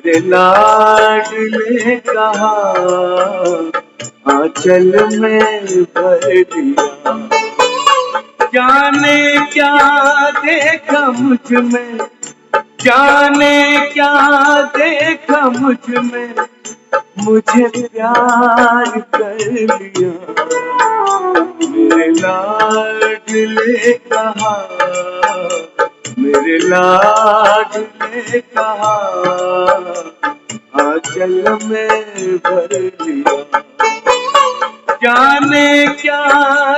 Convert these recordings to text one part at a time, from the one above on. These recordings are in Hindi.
मेरे लाडले कहा आंचल में भर दिया। जाने क्या देखा मुझ में, जाने क्या देखा मुझ में, मुझे प्यार कर लिया। मेरे लाडले कहा, मेरे लाडले कहा आंचल में भर लिया। जाने क्या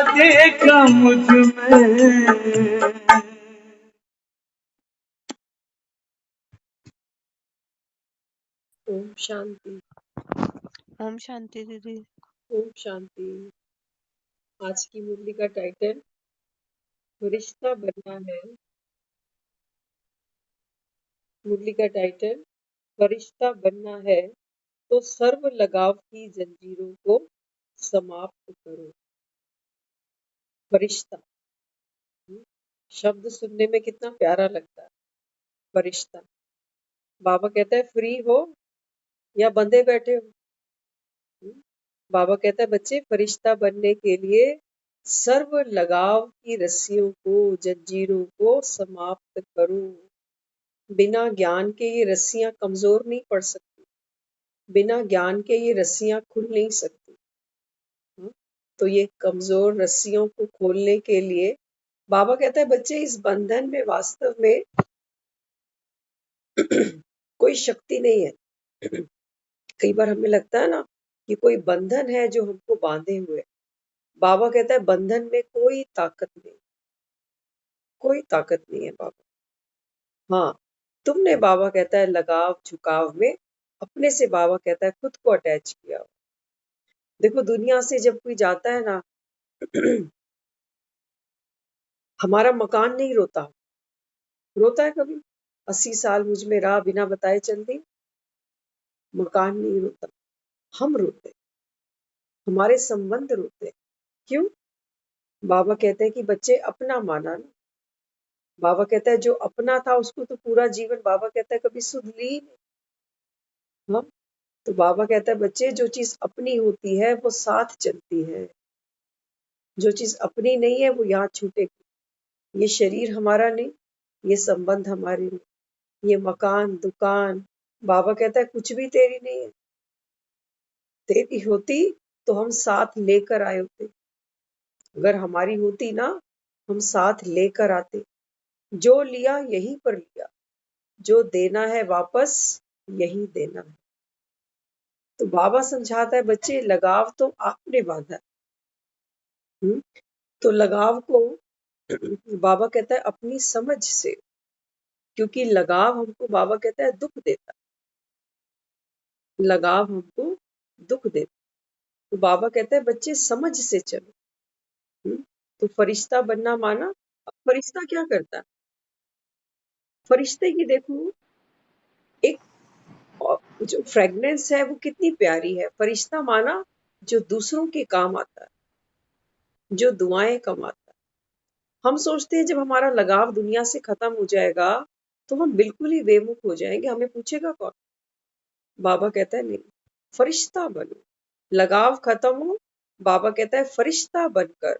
देखा मुझ में। ओम शांति। ओम शांति दीदी। ओम शांति। आज की मुरली का टाइटल फरिश्ता बनना है। मुरली का टाइटल फरिश्ता बनना है तो सर्व लगाव की जंजीरों को समाप्त करो। फरिश्ता शब्द सुनने में कितना प्यारा लगता है। फरिश्ता, बाबा कहता है फ्री हो या बंधे बैठे हो। बाबा कहता है बच्चे फरिश्ता बनने के लिए सर्व लगाव की रस्सियों को, जंजीरों को समाप्त करो। बिना ज्ञान के ये रस्सियां कमजोर नहीं पड़ सकती, बिना ज्ञान के ये रस्सियां खुल नहीं सकती। तो ये कमजोर रस्सियों को खोलने के लिए बाबा कहता है बच्चे इस बंधन में वास्तव में कोई शक्ति नहीं है। कई बार हमें लगता है ना कि कोई बंधन है जो हमको बांधे हुए। बाबा कहता है बंधन में कोई ताकत नहीं, कोई ताकत नहीं है बाबा। हाँ, तुमने बाबा कहता है लगाव झुकाव में अपने से बाबा कहता है खुद को अटैच किया। देखो दुनिया से जब कोई जाता है ना हमारा मकान नहीं रोता, रोता है कभी? 80 साल मुझ में राह बिना बताए चल दी, मकान नहीं रोता, हम रोते, हमारे संबंध रोते। क्यों? बाबा कहते हैं कि बच्चे अपना माना ना। बाबा कहता है जो अपना था उसको तो पूरा जीवन बाबा कहता है कभी सुध ली नहीं। हाँ? तो बाबा कहता है बच्चे जो चीज अपनी होती है वो साथ चलती है, जो चीज अपनी नहीं है वो यहाँ छूटेगी। ये शरीर हमारा नहीं, ये संबंध हमारे नहीं, ये मकान दुकान बाबा कहता है कुछ भी तेरी नहीं है। तेरी होती तो हम साथ लेकर आए होते, अगर हमारी होती ना हम साथ लेकर आते। जो लिया यहीं पर लिया, जो देना है वापस यही देना है। तो बाबा समझाता है बच्चे लगाव तो आपने बांधा है। तो लगाव को बाबा कहता है अपनी समझ से, क्योंकि लगाव हमको बाबा कहता है दुख देता, लगाव हमको दुख देता। तो बाबा कहता है बच्चे समझ से चलो। तो फरिश्ता बनना माना, अब फरिश्ता क्या करता है? फरिश्ते की देखो एक जो फ्रेगनेंस है वो कितनी प्यारी है। फरिश्ता माना जो दूसरों के काम आता है, जो दुआएं कमाता है। हम सोचते हैं जब हमारा लगाव दुनिया से खत्म हो जाएगा तो हम बिल्कुल ही बेमुख हो जाएंगे, हमें पूछेगा कौन? बाबा कहता है नहीं, फरिश्ता बनो। लगाव खत्म हो, बाबा कहता है फरिश्ता बनकर,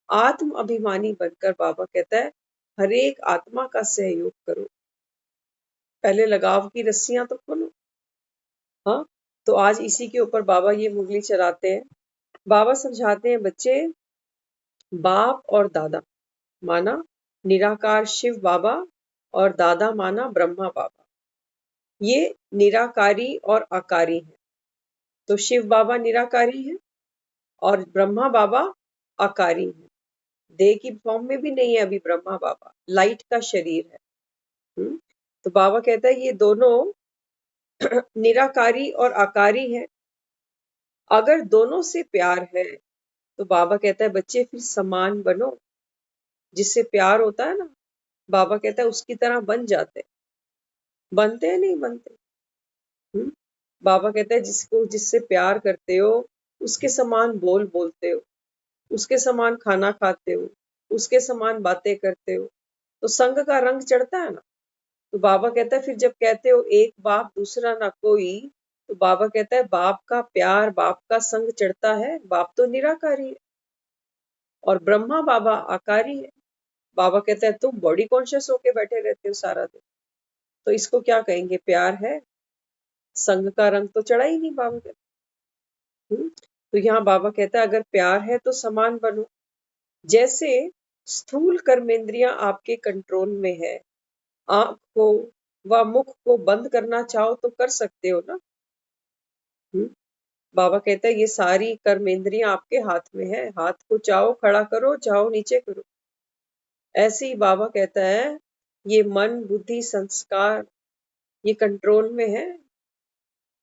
आत्म अभिमानी बनकर बाबा कहता है हर एक आत्मा का सहयोग करो। पहले लगाव की रस्सियां तो खोलो। हाँ, तो आज इसी के ऊपर बाबा ये मुरली चलाते हैं। बाबा समझाते हैं बच्चे बाप और दादा माना निराकार शिव बाबा और दादा माना ब्रह्मा बाबा। ये निराकारी और आकारी है। तो शिव बाबा निराकारी है और ब्रह्मा बाबा आकारी है। देह की फॉर्म में भी नहीं है अभी ब्रह्मा बाबा, लाइट का शरीर है। तो बाबा कहता है ये दोनों निराकारी और आकारी है। अगर दोनों से प्यार है तो बाबा कहता है बच्चे फिर समान बनो। जिससे प्यार होता है ना, बाबा कहता है उसकी तरह बन जाते। बनते हैं नहीं बनते? बाबा कहता है जिसको जिससे प्यार करते हो उसके समान बोल बोलते हो, उसके समान खाना खाते हो, उसके समान बातें करते हो, तो संग का रंग चढ़ता है ना। तो बाबा कहता है फिर जब कहते हो एक बाप दूसरा ना कोई, तो बाबा कहता है बाप का प्यार, बाप का संग चढ़ता है, बाप तो निराकारी है और ब्रह्मा बाबा आकारी है। बाबा कहता है तुम बॉडी कॉन्शियस होके बैठे रहते हो सारा दिन, तो इसको क्या कहेंगे, प्यार है? संग का रंग तो चढ़ा ही नहीं बाबा कहते। तो यहाँ बाबा कहता है अगर प्यार है तो समान बनो। जैसे स्थूल कर्मेंद्रियां आपके कंट्रोल में है, आंख को व मुख को बंद करना चाहो तो कर सकते हो ना। बाबा कहता है ये सारी कर्मेंद्रियां आपके हाथ में है, हाथ को चाहो खड़ा करो, चाहो नीचे करो। ऐसे ही बाबा कहता है ये मन बुद्धि संस्कार ये कंट्रोल में है,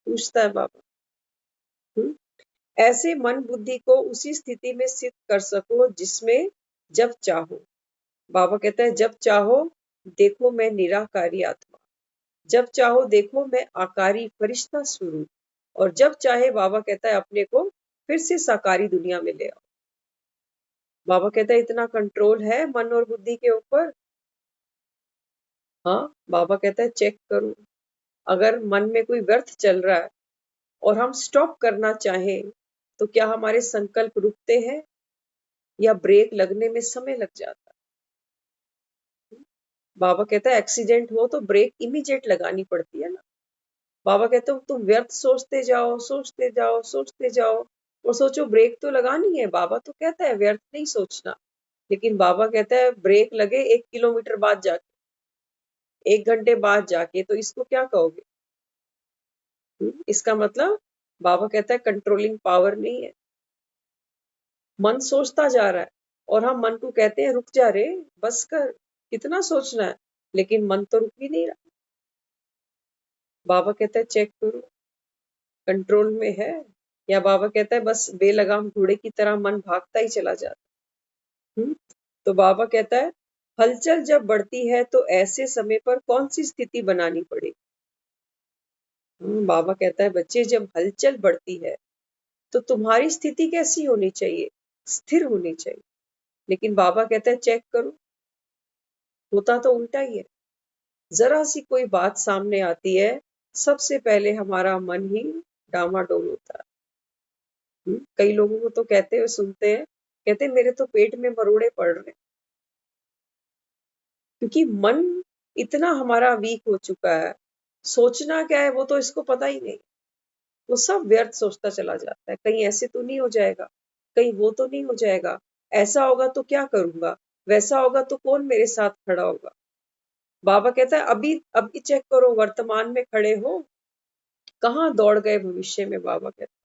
पूछता है बाबा। ऐसे मन बुद्धि को उसी स्थिति में स्थित कर सको जिसमें जब चाहो, बाबा कहता है जब चाहो देखो मैं निराकारी आत्मा, जब चाहो देखो मैं आकारी फरिश्ता स्वरूप, और जब चाहे बाबा कहता है अपने को फिर से साकारी दुनिया में ले आओ। बाबा कहता है इतना कंट्रोल है मन और बुद्धि के ऊपर। हाँ, बाबा कहता है चेक करो, अगर मन में कोई व्यर्थ चल रहा है और हम स्टॉप करना चाहें तो क्या हमारे संकल्प रुकते हैं या ब्रेक लगने में समय लग जाता है? बाबा कहता है एक्सीडेंट हो तो ब्रेक इमीडिएट लगानी पड़ती है ना। बाबा कहते हो तुम व्यर्थ सोचते जाओ सोचते जाओ सोचते जाओ और सोचो ब्रेक तो लगानी है। बाबा तो कहता है व्यर्थ नहीं सोचना, लेकिन बाबा कहता है ब्रेक लगे 1 किलोमीटर बाद जाके, 1 घंटे बाद जाके, तो इसको क्या कहोगे? इसका मतलब बाबा कहता है कंट्रोलिंग पावर नहीं है। मन सोचता जा रहा है और हम मन को कहते हैं रुक जा रे, बस कर, कितना सोचना है, लेकिन मन तो रुक ही नहीं रहा। बाबा कहता है चेक करो कंट्रोल में है, या बाबा कहता है बस बेलगाम घोड़े की तरह मन भागता ही चला जाता। तो बाबा कहता है हलचल जब बढ़ती है तो ऐसे समय पर कौन सी स्थिति बनानी पड़ेगी? बाबा कहता है बच्चे जब हलचल बढ़ती है तो तुम्हारी स्थिति कैसी होनी चाहिए? स्थिर होनी चाहिए। लेकिन बाबा कहता है चेक करो, होता तो उल्टा ही है। जरा सी कोई बात सामने आती है, सबसे पहले हमारा मन ही डामाडोल होता है। कई लोगों को तो कहते हुए सुनते हैं, कहते मेरे तो पेट में मरोड़े पड़ रहे, क्योंकि मन इतना हमारा वीक हो चुका है। सोचना क्या है वो तो इसको पता ही नहीं, वो सब व्यर्थ सोचता चला जाता है। कहीं ऐसे तो नहीं हो जाएगा, कहीं वो तो नहीं हो जाएगा, ऐसा होगा तो क्या करूंगा, वैसा होगा तो कौन मेरे साथ खड़ा होगा। बाबा कहता है अभी अभी चेक करो, वर्तमान में खड़े हो, कहाँ दौड़ गए भविष्य में। बाबा कहता है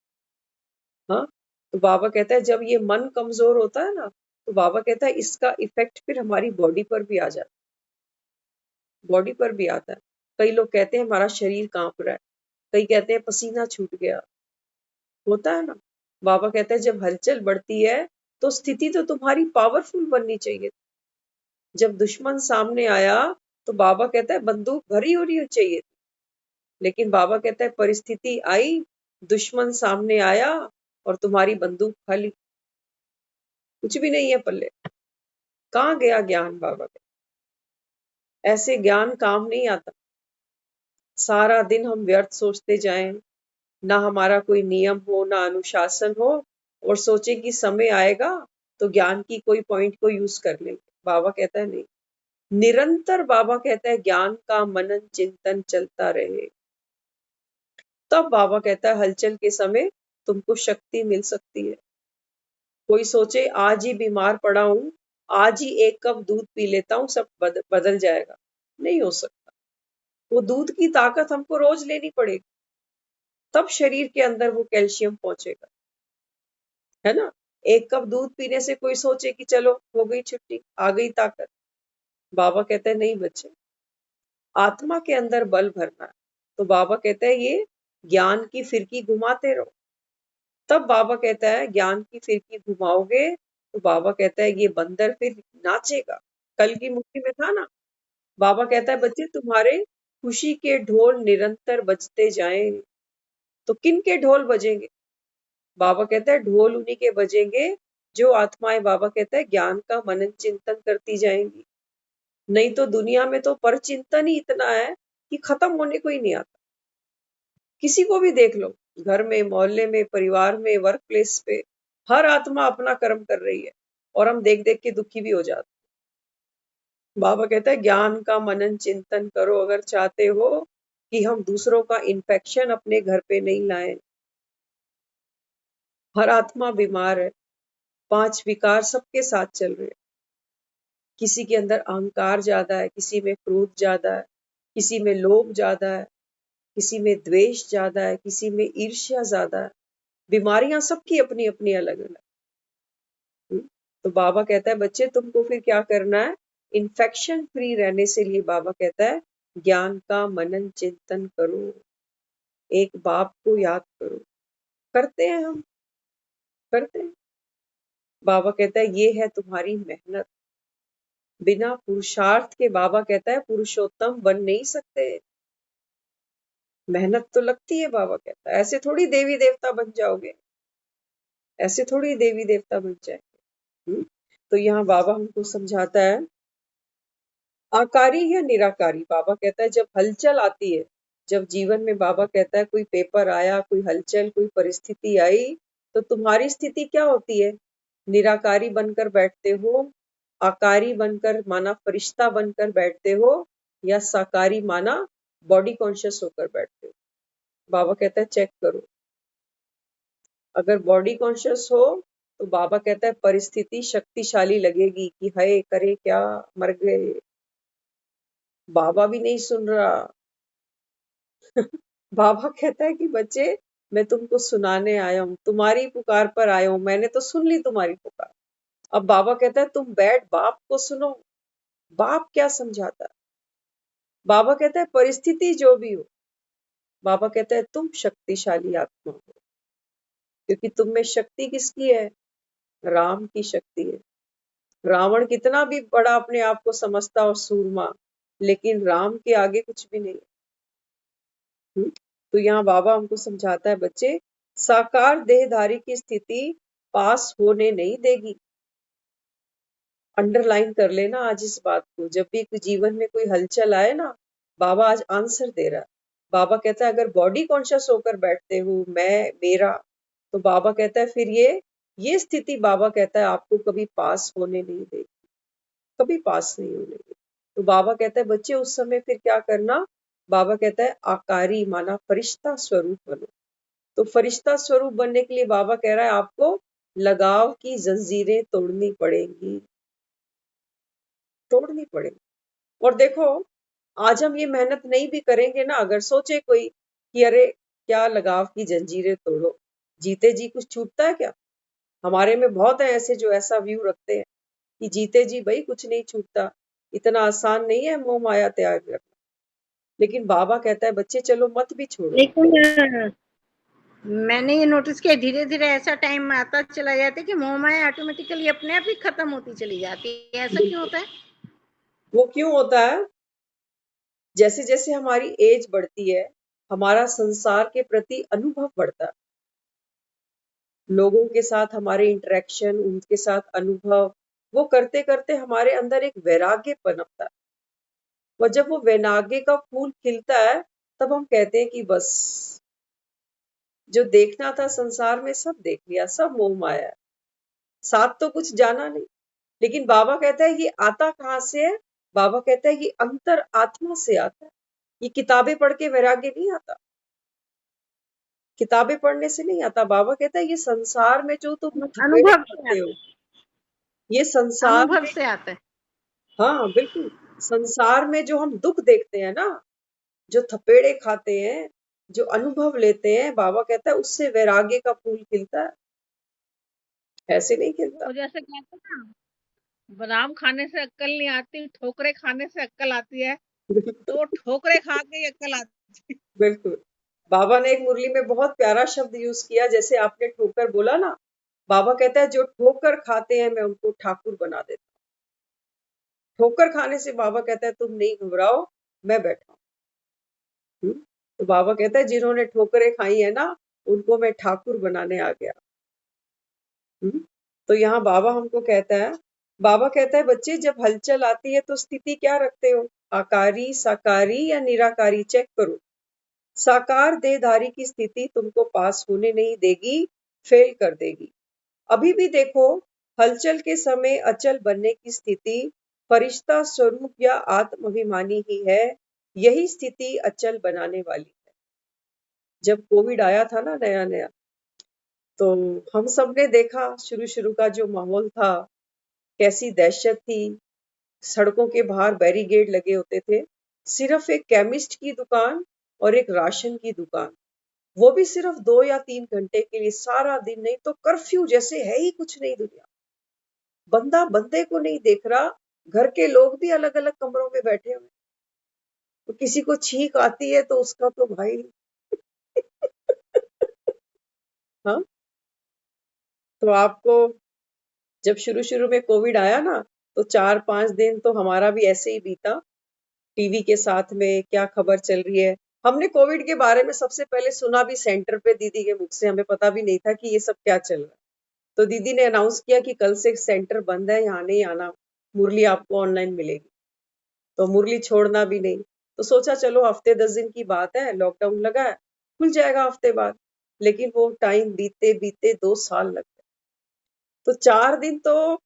हाँ। तो बाबा कहता है जब ये मन कमजोर होता है ना, तो बाबा कहता है इसका इफेक्ट फिर हमारी बॉडी पर भी आ जाता है, बॉडी पर भी आता है। कई लोग कहते हैं हमारा शरीर कांप रहा है, कई कहते हैं पसीना छूट गया, होता है ना। बाबा कहता है जब हलचल बढ़ती है तो स्थिति तो तुम्हारी पावरफुल बननी चाहिए। जब दुश्मन सामने आया तो बाबा कहता है बंदूक भरी होनी चाहिए, लेकिन बाबा कहता है परिस्थिति आई, दुश्मन सामने आया और तुम्हारी बंदूक खाली, कुछ भी नहीं है पल्ले। कहाँ गया ज्ञान? बाबा कहता ऐसे ज्ञान काम नहीं आता। सारा दिन हम व्यर्थ सोचते जाएं, ना हमारा कोई नियम हो ना अनुशासन हो, और सोचे कि समय आएगा तो ज्ञान की कोई पॉइंट को यूज कर लेंगे। बाबा कहता है नहीं, निरंतर बाबा कहता है ज्ञान का मनन चिंतन चलता रहे, तब बाबा कहता है हलचल के समय तुमको शक्ति मिल सकती है। कोई सोचे आज ही बीमार पड़ा हूं, आज ही 1 कप दूध पी लेता हूं, सब बदल जाएगा, नहीं हो सकता। वो दूध की ताकत हमको रोज लेनी पड़ेगी, तब शरीर के अंदर वो कैल्शियम पहुंचेगा, है ना। 1 कप दूध पीने से कोई सोचे कि चलो हो गई छुट्टी, आ गई ताकत। बाबा कहते हैं नहीं बच्चे, आत्मा के अंदर बल भरना है। तो बाबा कहता है ये ज्ञान की फिरकी घुमाते रहो, तब बाबा कहता है ज्ञान की फिरकी घुमाओगे तो बाबा कहता है ये बंदर फिर नाचेगा। कल की मुट्ठी में था ना, बाबा कहता है बच्चे तुम्हारे खुशी के ढोल निरंतर बजते जाएं। तो किन के ढोल बजेंगे? बाबा कहता है ढोल उन्हीं के बजेंगे जो आत्माएं, बाबा कहता है ज्ञान का मनन चिंतन करती जाएंगी। नहीं तो दुनिया में तो परचिंतन ही इतना है कि खत्म होने को ही नहीं आता। किसी को भी देख लो, घर में, मोहल्ले में, परिवार में, वर्क प्लेस पे, हर आत्मा अपना कर्म कर रही है और हम देख देख के दुखी भी हो जाते हैं। बाबा कहता है ज्ञान का मनन चिंतन करो अगर चाहते हो कि हम दूसरों का इन्फेक्शन अपने घर पे नहीं लाएं। हर आत्मा बीमार है, 5 विकार सबके साथ चल रहे हैं। किसी के अंदर अहंकार ज्यादा है, किसी में क्रोध ज्यादा है, किसी में लोभ ज्यादा है, किसी में द्वेष ज्यादा है, किसी में ईर्ष्या ज्यादा है। बीमारियां सबकी अपनी अपनी अलग अलग। तो बाबा कहता है बच्चे तुमको फिर क्या करना है, इन्फेक्शन फ्री रहने से लिए बाबा कहता है ज्ञान का मनन चिंतन करो, एक बाप को याद करो। करते हैं हम, करते हैं। बाबा कहता है ये है तुम्हारी मेहनत। बिना पुरुषार्थ के बाबा कहता है पुरुषोत्तम बन नहीं सकते। मेहनत तो लगती है, बाबा कहता है। ऐसे थोड़ी देवी देवता बन जाओगे, ऐसे थोड़ी देवी देवता बन जाएंगे। तो यहाँ बाबा हमको समझाता है आकारी या निराकारी। बाबा कहता है जब हलचल आती है, जब जीवन में बाबा कहता है कोई पेपर आया, कोई हलचल, कोई परिस्थिति आई, तो तुम्हारी स्थिति क्या होती है? निराकारी बनकर बैठते हो, आकारी बनकर माना फरिश्ता बनकर बैठते हो, या साकारी माना बॉडी कॉन्शियस होकर बैठते हो। बाबा कहता है चेक करो। अगर बॉडी कॉन्शियस हो तो बाबा कहता है परिस्थिति शक्तिशाली लगेगी कि हाय करे क्या, मर गए। बाबा भी नहीं सुन रहा। बाबा कहता है कि बच्चे मैं तुमको सुनाने आया हूँ, तुम्हारी पुकार पर आया हूँ, मैंने तो सुन ली तुम्हारी पुकार। अब बाबा कहता है तुम बैठ बाप को सुनो। बाप क्या समझाता है? बाबा कहता है परिस्थिति जो भी हो, बाबा कहता है तुम शक्तिशाली आत्मा हो, क्योंकि तुम में शक्ति किसकी है? राम की शक्ति है। रावण कितना भी बड़ा अपने आप को समझता और सूरमा, लेकिन राम के आगे कुछ भी नहीं है। तो यहाँ बाबा हमको समझाता है बच्चे साकार देहधारी की स्थिति पास होने नहीं देगी। अंडरलाइन कर लेना आज इस बात को। जब भी जीवन में कोई हलचल आए ना, बाबा आज आंसर दे रहा है। बाबा कहता है अगर बॉडी कॉन्शियस होकर बैठते हो मैं मेरा, तो बाबा कहता है फिर ये स्थिति बाबा कहता है आपको कभी पास होने नहीं देगी, कभी पास नहीं होने देगी। तो बाबा कहता है बच्चे उस समय फिर क्या करना? बाबा कहता है आकारी माना फरिश्ता स्वरूप बनो। तो फरिश्ता स्वरूप बनने के लिए बाबा कह रहा है आपको लगाव की जंजीरें तोड़नी पड़ेंगी, तोड़नी पड़ेगी। और देखो आज हम ये मेहनत नहीं भी करेंगे ना, अगर सोचे कोई कि अरे क्या लगाव की जंजीरें तोड़ो, जीते जी कुछ छूटता है क्या? हमारे में बहुत है ऐसे जो ऐसा व्यू रखते हैं कि जीते जी भाई कुछ नहीं छूटता, इतना आसान नहीं है मोह माया त्याग करना। लेकिन बाबा कहता है बच्चे चलो मत भी छोड़ो। लेकिन मैंने ये नोटिस किया धीरे धीरे ऐसा टाइम आता चला जाता है कि मोह माया ऑटोमेटिकली अपने आप ही खत्म होती चली जाती है। ऐसा क्यों होता है? वो क्यों होता है? जैसे जैसे हमारी एज बढ़ती है, हमारा संसार के प्रति अनुभव बढ़ता है। लोगों के साथ हमारे इंटरेक्शन, उनके साथ अनुभव, वो करते करते हमारे अंदर एक वैराग्य पनपता है। और जब वो वैराग्य का फूल खिलता है, तब हम कहते हैं कि बस जो देखना था संसार में सब देख लिया, सब मोह माया है, साथ तो कुछ जाना नहीं। लेकिन बाबा कहता है ये आता कहाँ से है? बाबा कहता है ये अंतर आत्मा से आता है। ये किताबें पढ़ के वैराग्य नहीं आता, किताबें पढ़ने से नहीं आता। बाबा कहता है ये संसार में जो तुम थपेड़े अनुभव से खाते हो, आता है, ये संसार अनुभव में, से आता है। हाँ बिल्कुल, संसार में जो हम दुख देखते हैं ना, जो थपेड़े खाते हैं, जो अनुभव लेते हैं, बाबा कहता है उससे वैराग्य का फूल खिलता है, ऐसे नहीं खिलता। वो जैसे कहते हैं ना, बादाम खाने से अक्कल नहीं आती, ठोकरे खाने से अक्कल आती है। तो वो ठोकरे खा के ही अक्कल आती है। बिल्कुल। बाबा ने एक मुरली में बहुत प्यारा शब्द यूज किया, जैसे आपने ठोकर बोला ना, बाबा कहता है जो ठोकर खाते हैं मैं उनको ठाकुर बना देता हूँ। ठोकर खाने से बाबा कहता है तुम नहीं घबराओ, मैं बैठा हूँ। तो बाबा कहता है जिन्होंने ठोकरें खाई है ना, उनको मैं ठाकुर बनाने आ गया। तो यहाँ बाबा हमको कहता है बाबा कहता है बच्चे जब हलचल आती है तो स्थिति क्या रखते हो, आकारी, साकारी या निराकारी, चेक करो। साकार देहधारी की स्थिति तुमको पास होने नहीं देगी, फेल कर देगी। अभी भी देखो, हलचल के समय अचल बनने की स्थिति फरिश्ता स्वरूप या आत्माभिमानी ही है, यही स्थिति अचल बनाने वाली है। जब कोविड आया था ना नया नया, तो हम सब ने देखा शुरू शुरू का जो माहौल था, कैसी दहशत थी। सड़कों के बाहर बैरिकेड लगे होते थे, सिर्फ एक केमिस्ट की दुकान और एक राशन की दुकान, वो भी सिर्फ 2 या 3 घंटे के लिए, सारा दिन नहीं तो कर्फ्यू जैसे है ही कुछ नहीं दुनिया। बंदा बंदे को नहीं देख रहा, घर के लोग भी अलग अलग कमरों में बैठे हुए। तो किसी को छींक आती है तो उसका तो भाई हाँ, तो आपको जब शुरू शुरू में कोविड आया ना, तो 4-5 दिन तो हमारा भी ऐसे ही बीता, टीवी के साथ में क्या खबर चल रही है। हमने कोविड के बारे में सबसे पहले सुना भी सेंटर पे दीदी के मुख से, हमें पता भी नहीं था कि ये सब क्या चल रहा है। तो दीदी ने अनाउंस किया कि कल से सेंटर बंद है, यहाँ नहीं आना, मुरली आपको ऑनलाइन मिलेगी। तो मुरली छोड़ना भी नहीं, तो सोचा चलो हफ्ते 10 दिन की बात है, लॉकडाउन लगा है, खुल जाएगा हफ्ते बाद। लेकिन वो टाइम बीते बीते 2 साल लग गए। तो 4 दिन तो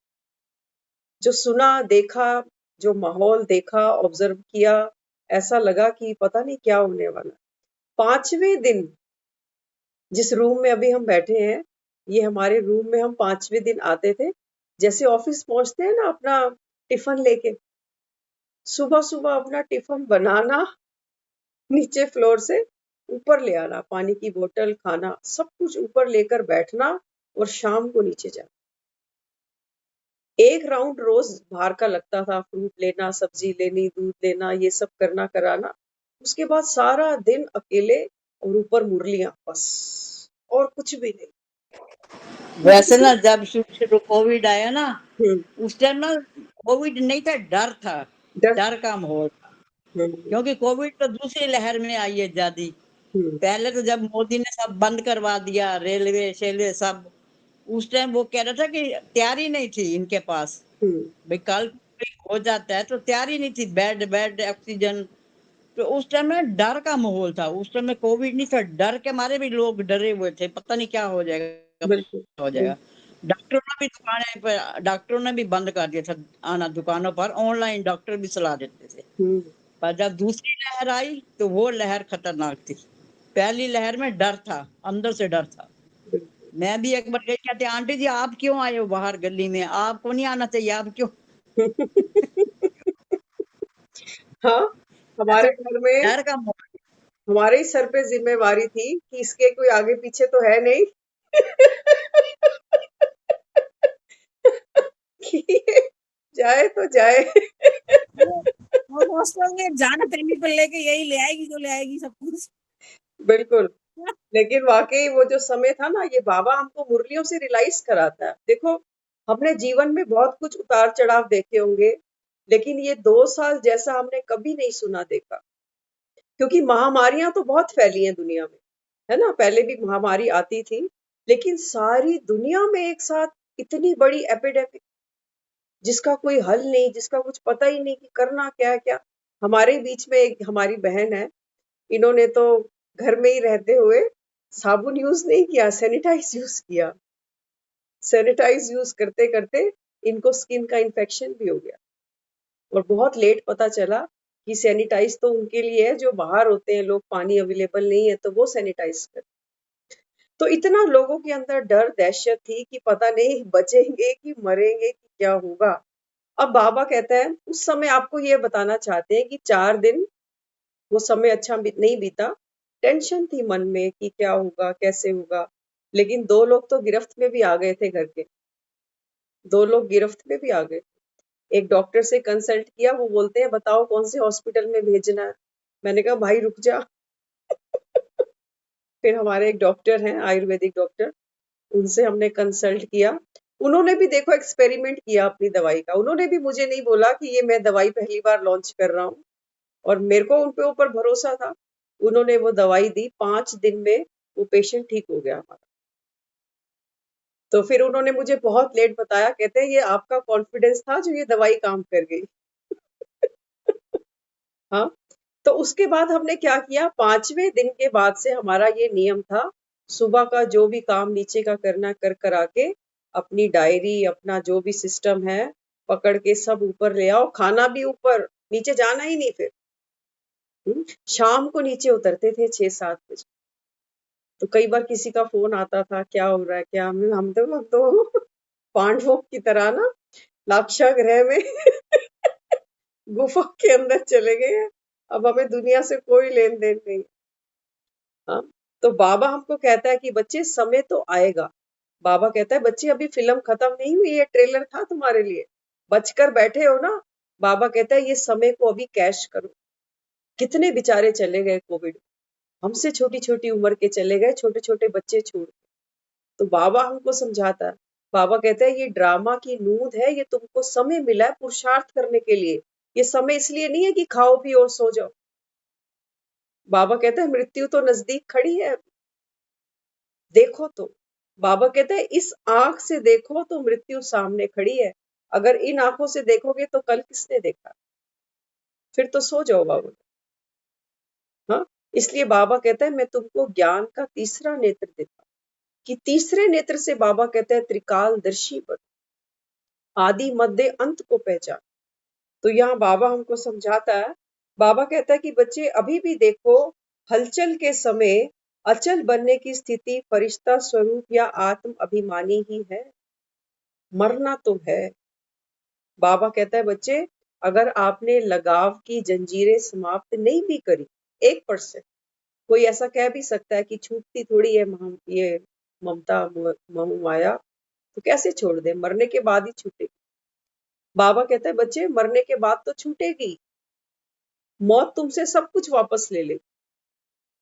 जो सुना देखा, जो माहौल देखा, ऑब्जर्व किया, ऐसा लगा कि पता नहीं क्या होने वाला। 5वें दिन जिस रूम में अभी हम बैठे हैं, ये हमारे रूम में हम 5वें दिन आते थे, जैसे ऑफिस पहुंचते हैं ना अपना टिफिन लेके, सुबह सुबह अपना टिफिन बनाना, नीचे फ्लोर से ऊपर ले आना, पानी की बोतल, खाना, सब कुछ ऊपर लेकर बैठना और शाम को नीचे जाना। एक राउंड रोज बाहर का लगता था, फ्रूट लेना, सब्जी लेनी, दूध लेना, ये सब करना कराना। उसके बाद सारा दिन अकेले और ऊपर मुरलियां, बस और कुछ भी नहीं। वैसे ना जब शुरू शुरू कोविड आया ना, हम्म, उस टाइम ना कोविड नहीं था, डर था, डर। डर का माहौल था। हम्म, क्योंकि कोविड तो दूसरी लहर में आई है ज्यादा। हम्म, पहले तो जब मोदी ने सब बंद करवा दिया, रेलवे शेलवे सब, उस टाइम वो कह रहा था कि तैयारी नहीं थी इनके पास, हम्म, भाई कल कोई हो जाता है, तो तैयारी नहीं थी, बेड बेड ऑक्सीजन। तो उस टाइम में डर का माहौल था, उस टाइम में कोविड नहीं था, डर के मारे भी लोग डरे हुए थे, पता नहीं क्या हो जाएगा, बिल्कुल। हो जाएगा। डॉक्टरों ने भी बंद कर दिया था आना दुकानों पर, ऑनलाइन डॉक्टर भी सलाह देते थे। हम्म, पर जब दूसरी लहर आई तो वो लहर खतरनाक थी। पहली लहर में डर था, अंदर से डर था। बिल्कुल। मैं भी एक बार गई, कहते आंटी जी आप क्यों आए हो बाहर गली में, आपको नहीं आना चाहिए, आप क्यों? हाँ, ऐसा हमारे घर में डर का माहौल। हमारे ही सर पे जिम्मेवारी थी कि इसके कोई आगे पीछे तो है नहीं कि ये जाए तो जाए। वो दोस्तों ये जान प्रेमी को लेके यही ले आएगी जो ले आएगी सब कुछ। बिल्कुल। लेकिन वाकई वो जो समय था ना, ये बाबा हमको मुरलियों से रियलाइज कराता है। देखो, हमने जीवन में बहुत कुछ उतार चढ़ाव देखे होंगे, लेकिन ये 2 साल जैसा हमने कभी नहीं सुना देखा। क्योंकि महामारियां तो बहुत फैली हैं दुनिया में, है ना, पहले भी महामारी आती थी, लेकिन सारी दुनिया में एक साथ इतनी बड़ी एपिडेमिक, जिसका कोई हल नहीं, जिसका कुछ पता ही नहीं कि करना क्या है क्या। हमारे बीच में एक हमारी बहन है, इन्होंने तो घर में ही रहते हुए साबुन यूज नहीं किया, सैनिटाइज यूज किया। सैनिटाइज यूज करते करते इनको स्किन का इन्फेक्शन भी हो गया, और बहुत लेट पता चला कि सैनिटाइज तो उनके लिए है जो बाहर होते हैं लोग, पानी अवेलेबल नहीं है तो वो सैनिटाइज कर। तो इतना लोगों के अंदर डर दहशत थी कि पता नहीं बचेंगे कि मरेंगे कि क्या होगा। अब बाबा कहता है उस समय आपको ये बताना चाहते हैं कि 4 दिन वो समय अच्छा नहीं बीता, टेंशन थी मन में कि क्या होगा कैसे होगा। लेकिन 2 लोग तो गिरफ्त में भी आ गए थे घर के, 2 लोग गिरफ्त में भी आ गए। एक डॉक्टर से कंसल्ट किया, वो बोलते हैं बताओ कौन से हॉस्पिटल में भेजना है। मैंने कहा भाई रुक जा। फिर हमारे एक डॉक्टर हैं, आयुर्वेदिक डॉक्टर, उनसे हमने कंसल्ट किया। उन्होंने भी देखो एक्सपेरिमेंट किया अपनी दवाई का, उन्होंने भी मुझे नहीं बोला कि ये मैं दवाई पहली बार लॉन्च कर रहा हूँ, और मेरे को उन पे ऊपर भरोसा था। उन्होंने वो दवाई दी, 5 दिन में वो पेशेंट ठीक हो गया हमारा। तो फिर उन्होंने मुझे बहुत लेट बताया, कहते हैं ये आपका कॉन्फिडेंस था जो ये दवाई काम कर गई। हाँ, तो उसके बाद हमने क्या किया, 5वें दिन के बाद से हमारा ये नियम था, सुबह का जो भी काम नीचे का करना कर करा के अपनी डायरी, अपना जो भी सिस्टम है पकड़ के सब ऊपर ले आओ, खाना भी ऊपर, नीचे जाना ही नहीं फिर। शाम को नीचे उतरते थे 6-7 बजे। तो कई बार किसी का फोन आता था, क्या हो रहा है क्या, हम तो पांडवों की तरह ना लाक्षागृह में गुफा के अंदर चले गए हैं, अब हमें दुनिया से कोई लेन देन नहीं। हाँ, तो बाबा हमको कहता है कि बच्चे समय तो आएगा। बाबा कहता है बच्चे अभी फिल्म खत्म नहीं हुई, ये ट्रेलर था तुम्हारे लिए, बचकर बैठे हो ना। बाबा कहता है ये समय को अभी कैश करो। कितने बेचारे चले गए कोविड, हमसे छोटी छोटी उम्र के चले गए, छोटे छोटे बच्चे छोड़ के। तो बाबा हमको समझाता है, बाबा कहता है ये ड्रामा की नूंद है, ये तुमको समय मिला है पुरुषार्थ करने के लिए। ये समय इसलिए नहीं है कि खाओ पियो और सो जाओ। बाबा कहता है मृत्यु तो नजदीक खड़ी है, देखो तो। बाबा कहता है इस आंख से देखो तो मृत्यु सामने खड़ी है, अगर इन आंखों से देखोगे तो कल किसने देखा, फिर तो सो जाओ बाबा। हाँ, इसलिए बाबा कहता है मैं तुमको ज्ञान का तीसरा नेत्र देता हूं, कि तीसरे नेत्र से बाबा कहता है त्रिकालदर्शी बनो, आदि मध्य अंत को पहचान। तो यहाँ बाबा हमको समझाता है, बाबा कहता है कि बच्चे अभी भी देखो, हलचल के समय अचल बनने की स्थिति फरिश्ता स्वरूप या आत्म अभिमानी ही है, मरना तो है। बाबा कहता है बच्चे अगर आपने लगाव की जंजीरें समाप्त नहीं भी करी 1%, कोई ऐसा कह भी सकता है कि छूटती थोड़ी है ये ममता मोह माया, तो कैसे छोड़ दे, मरने के बाद ही छूटेगी। बाबा कहता है बच्चे मरने के बाद तो छूटेगी, मौत तुमसे सब कुछ वापस ले लेगी,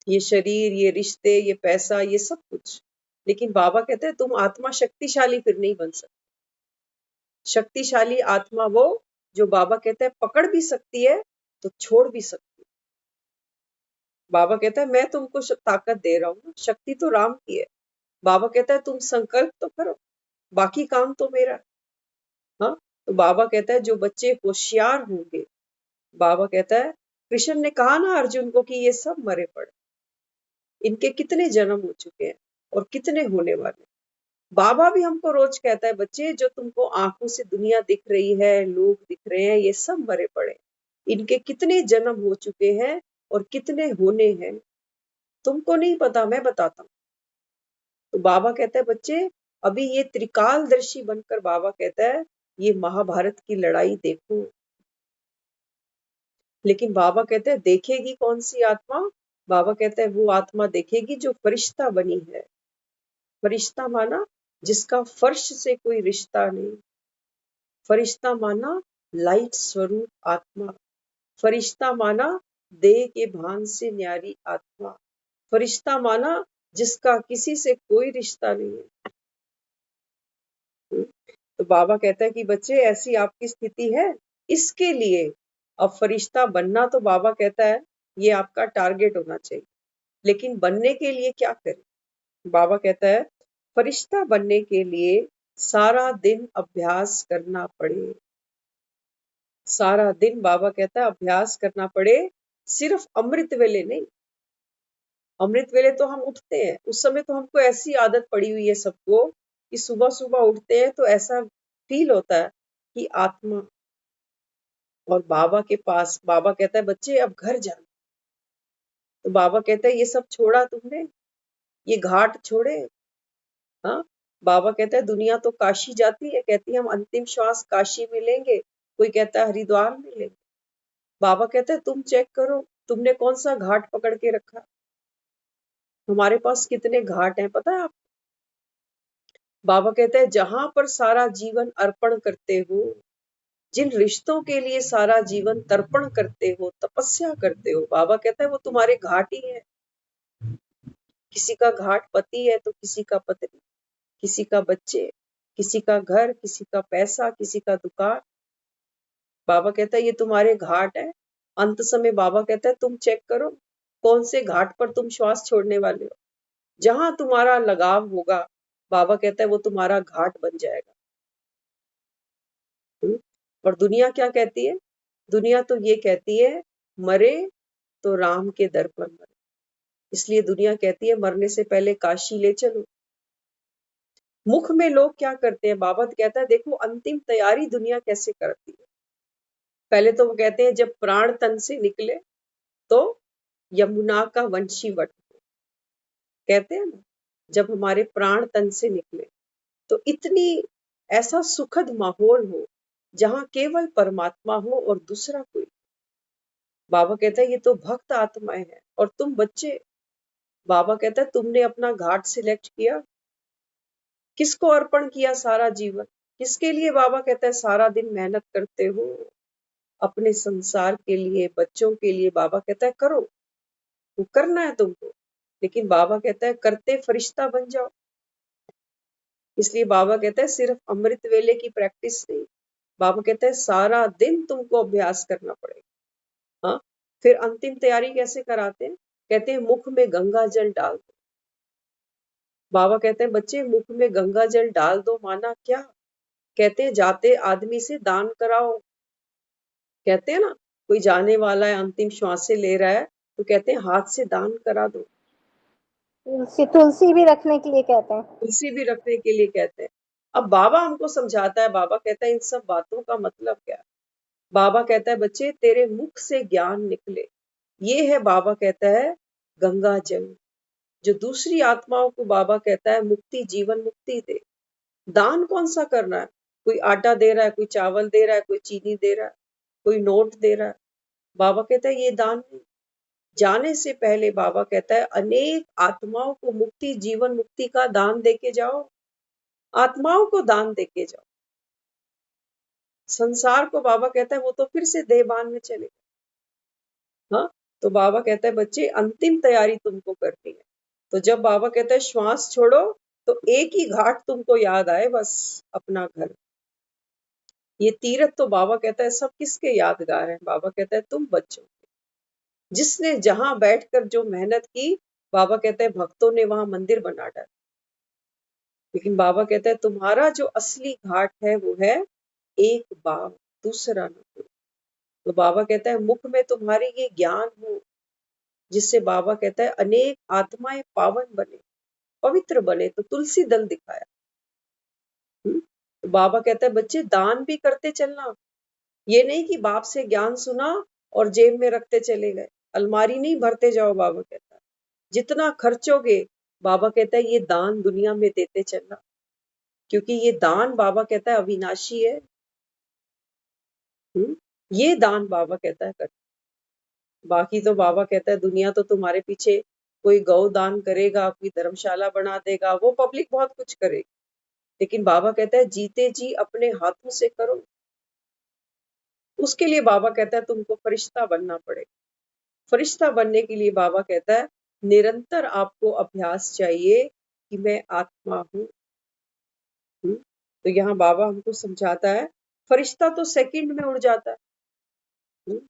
ये शरीर, ये रिश्ते, ये पैसा, ये सब कुछ। लेकिन बाबा कहते हैं तुम आत्मा शक्तिशाली फिर नहीं बन सकते। शक्तिशाली आत्मा वो जो बाबा कहता है पकड़ भी सकती है तो छोड़ भी सकती है। बाबा कहता है मैं तुमको ताकत दे रहा हूँ, शक्ति तो राम की है। बाबा कहता है तुम संकल्प तो करो, बाकी काम तो मेरा है। हाँ, तो बाबा कहता है जो बच्चे होशियार होंगे, बाबा कहता है कृष्ण ने कहा ना अर्जुन को कि ये सब मरे पड़े, इनके कितने जन्म हो चुके हैं और कितने होने वाले। बाबा भी हमको रोज कहता है बच्चे जो तुमको आंखों से दुनिया दिख रही है, लोग दिख रहे हैं, ये सब मरे पड़े, इनके कितने जन्म हो चुके हैं और कितने होने हैं, तुमको नहीं पता, मैं बताता हूँ। तो बाबा कहता है बच्चे अभी ये त्रिकालदर्शी बनकर बाबा कहता है ये महाभारत की लड़ाई देखो। लेकिन बाबा कहते हैं देखेगी कौन सी आत्मा, बाबा कहते हैं वो आत्मा देखेगी जो फरिश्ता बनी है। फरिश्ता माना जिसका फर्श से कोई रिश्ता नहीं, फरिश्ता माना लाइट स्वरूप आत्मा, फरिश्ता माना देह के भान से न्यारी आत्मा, फरिश्ता माना जिसका किसी से कोई रिश्ता नहीं है। तो बाबा कहता है कि बच्चे ऐसी आपकी स्थिति है, इसके लिए अब फरिश्ता बनना तो बाबा कहता है ये आपका टारगेट होना चाहिए, लेकिन बनने के लिए क्या करें। बाबा कहता है फरिश्ता बनने के लिए सारा दिन अभ्यास करना पड़े, सारा दिन बाबा कहता है अभ्यास करना पड़े, सिर्फ अमृत वेले नहीं। अमृत वेले तो हम उठते हैं, उस समय तो हमको ऐसी आदत पड़ी हुई है सबको कि सुबह सुबह उठते हैं तो ऐसा फील होता है कि आत्मा और बाबा के पास। बाबा कहता है बच्चे अब घर जाना। तो बाबा कहता है ये सब छोड़ा तुमने, ये घाट छोड़े। हाँ, बाबा कहता है दुनिया तो काशी जाती है, कहती है हम अंतिम श्वास काशी में लेंगे, कोई कहता है हरिद्वार में लेंगे। बाबा कहता है तुम चेक करो तुमने कौन सा घाट पकड़ के रखा। हमारे पास कितने घाट हैं पता है आप। बाबा कहता है जहां पर सारा जीवन अर्पण करते हो, जिन रिश्तों के लिए सारा जीवन तर्पण करते हो, तपस्या करते हो, बाबा कहता है वो तुम्हारे घाट ही है। किसी का घाट पति है तो किसी का पत्नी, किसी का बच्चे, किसी का घर, किसी का पैसा, किसी का दुकान। बाबा कहता है ये तुम्हारे घाट है। अंत समय बाबा कहता है तुम चेक करो कौन से घाट पर तुम श्वास छोड़ने वाले हो। जहां तुम्हारा लगाव होगा बाबा कहता है वो तुम्हारा घाट बन जाएगा। और दुनिया क्या कहती है? दुनिया तो ये कहती है मरे तो राम के दर पर मरे। इसलिए दुनिया कहती है मरने से पहले काशी ले चलो। मुख में लोग क्या करते हैं? बाबा कहता है देखो अंतिम तैयारी दुनिया कैसे करती है। पहले तो वो कहते हैं जब प्राण तन से निकले तो यमुना का वंशी वट हो। कहते हैं ना, जब हमारे प्राण तन से निकले तो इतनी ऐसा सुखद माहौल हो जहां केवल परमात्मा हो और दूसरा कोई। बाबा कहता है ये तो भक्त आत्माएं हैं और तुम बच्चे। बाबा कहता है तुमने अपना घाट सिलेक्ट किया, किसको अर्पण किया सारा जीवन? किसके लिए? बाबा कहता है सारा दिन मेहनत करते हो अपने संसार के लिए, बच्चों के लिए। बाबा कहता है करो, वो करना है तुमको, लेकिन बाबा कहता है करते फरिश्ता बन जाओ। इसलिए बाबा कहता है सिर्फ अमृत वेले की प्रैक्टिस नहीं, बाबा कहता है सारा दिन तुमको अभ्यास करना पड़ेगा। हाँ, फिर अंतिम तैयारी कैसे कराते हैं? कहते हैं मुख में गंगा जल डाल दो। बाबा कहते हैं बच्चे मुख में गंगा जल डाल दो माना क्या? कहते हैं जाते आदमी से दान कराओ। कहते हैं ना, कोई जाने वाला है अंतिम श्वासें ले रहा है तो कहते हैं हाथ से दान करा दो। तुलसी भी रखने के लिए कहते हैं। तुलसी भी रखने के लिए कहते हैं। अब बाबा हमको समझाता है, बाबा कहता है इन सब बातों का मतलब क्या है? बाबा कहता है बच्चे तेरे मुख से ज्ञान निकले, ये है बाबा कहता है गंगा जल, जो दूसरी आत्माओं को बाबा कहता है मुक्ति, जीवन मुक्ति दे। दान कौन सा करना है? कोई आटा दे रहा है, कोई चावल दे रहा है, कोई चीनी दे रहा है, कोई नोट दे रहा है। बाबा कहता है ये दान नहीं। जाने से पहले बाबा कहता है अनेक आत्माओं को मुक्ति, जीवन मुक्ति का दान देके जाओ। आत्माओं को दान देके जाओ। संसार को बाबा कहता है वो तो फिर से देहबान में चलेगा। हाँ, तो बाबा कहता है बच्चे अंतिम तैयारी तुमको करनी है। तो जब बाबा कहता है श्वास छोड़ो तो एक ही घाट तुमको याद आए, बस अपना घर। ये तीर्थ तो बाबा कहता है सब किसके यादगार है? बाबा कहता है तुम बच्चों के। जिसने जहां बैठकर जो मेहनत की, बाबा कहता है भक्तों ने वहां मंदिर बना डाला। लेकिन बाबा कहता है तुम्हारा जो असली घाट है वो है एक बाप, दूसरा न कोई। तो बाबा कहता है मुख में तुम्हारे ये ज्ञान हो, जिससे बाबा कहता है अनेक आत्माएं पावन बने, पवित्र बने। तो तुलसी दल दिखाया। तो बाबा कहता है बच्चे दान भी करते चलना। ये नहीं कि बाप से ज्ञान सुना और जेब में रखते चले गए, अलमारी नहीं भरते जाओ। बाबा कहता है जितना खर्चोगे, बाबा कहता है ये दान दुनिया में देते चलना, क्योंकि ये दान बाबा कहता है अविनाशी है। ये दान बाबा कहता है कर। बाकी तो बाबा कहता है दुनिया तो तुम्हारे पीछे कोई गौ दान करेगा, कोई धर्मशाला बना देगा, वो पब्लिक बहुत कुछ करेगी। लेकिन बाबा कहता है जीते जी अपने हाथों से करो। उसके लिए बाबा कहता है तुमको फरिश्ता बनना पड़ेगा। फरिश्ता बनने के लिए बाबा कहता है निरंतर आपको अभ्यास चाहिए कि मैं आत्मा हूँ। तो यहाँ बाबा हमको समझाता है फरिश्ता तो सेकंड में उड़ जाता है।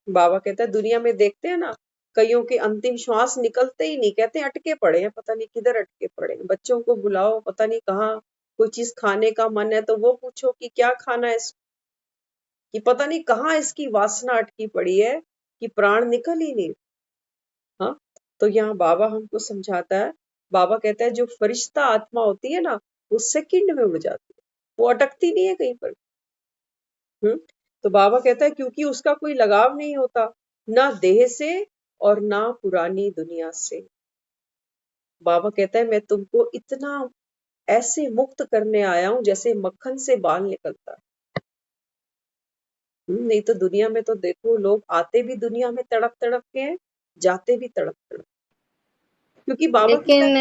बाबा कहता है दुनिया में देखते हैं ना, कईयों के अंतिम श्वास निकलते ही नहीं, कहते हैं अटके पड़े हैं, पता नहीं किधर अटके पड़े हैं। बच्चों को बुलाओ, पता नहीं कहाँ कोई चीज खाने का मन है तो वो पूछो कि क्या खाना है इसको, कि पता नहीं कहाँ इसकी वासना अटकी पड़ी है कि प्राण निकल ही नहीं। हाँ, तो यहाँ बाबा हमको समझाता है, बाबा कहता है जो फरिश्ता आत्मा होती है ना, वो सेकंड में उड़ जाती है, वो अटकती नहीं है कहीं पर। तो बाबा कहता है क्योंकि उसका कोई लगाव नहीं होता, ना देह से और ना पुरानी दुनिया से। बाबा कहता है मैं तुमको इतना ऐसे मुक्त करने आया हूं जैसे मक्खन से बाल निकलता है। नहीं तो दुनिया में तो देखो लोग आते भी दुनिया में तड़प तड़प के हैं, जाते भी तड़प तड़प। क्योंकि बाबा लेकिन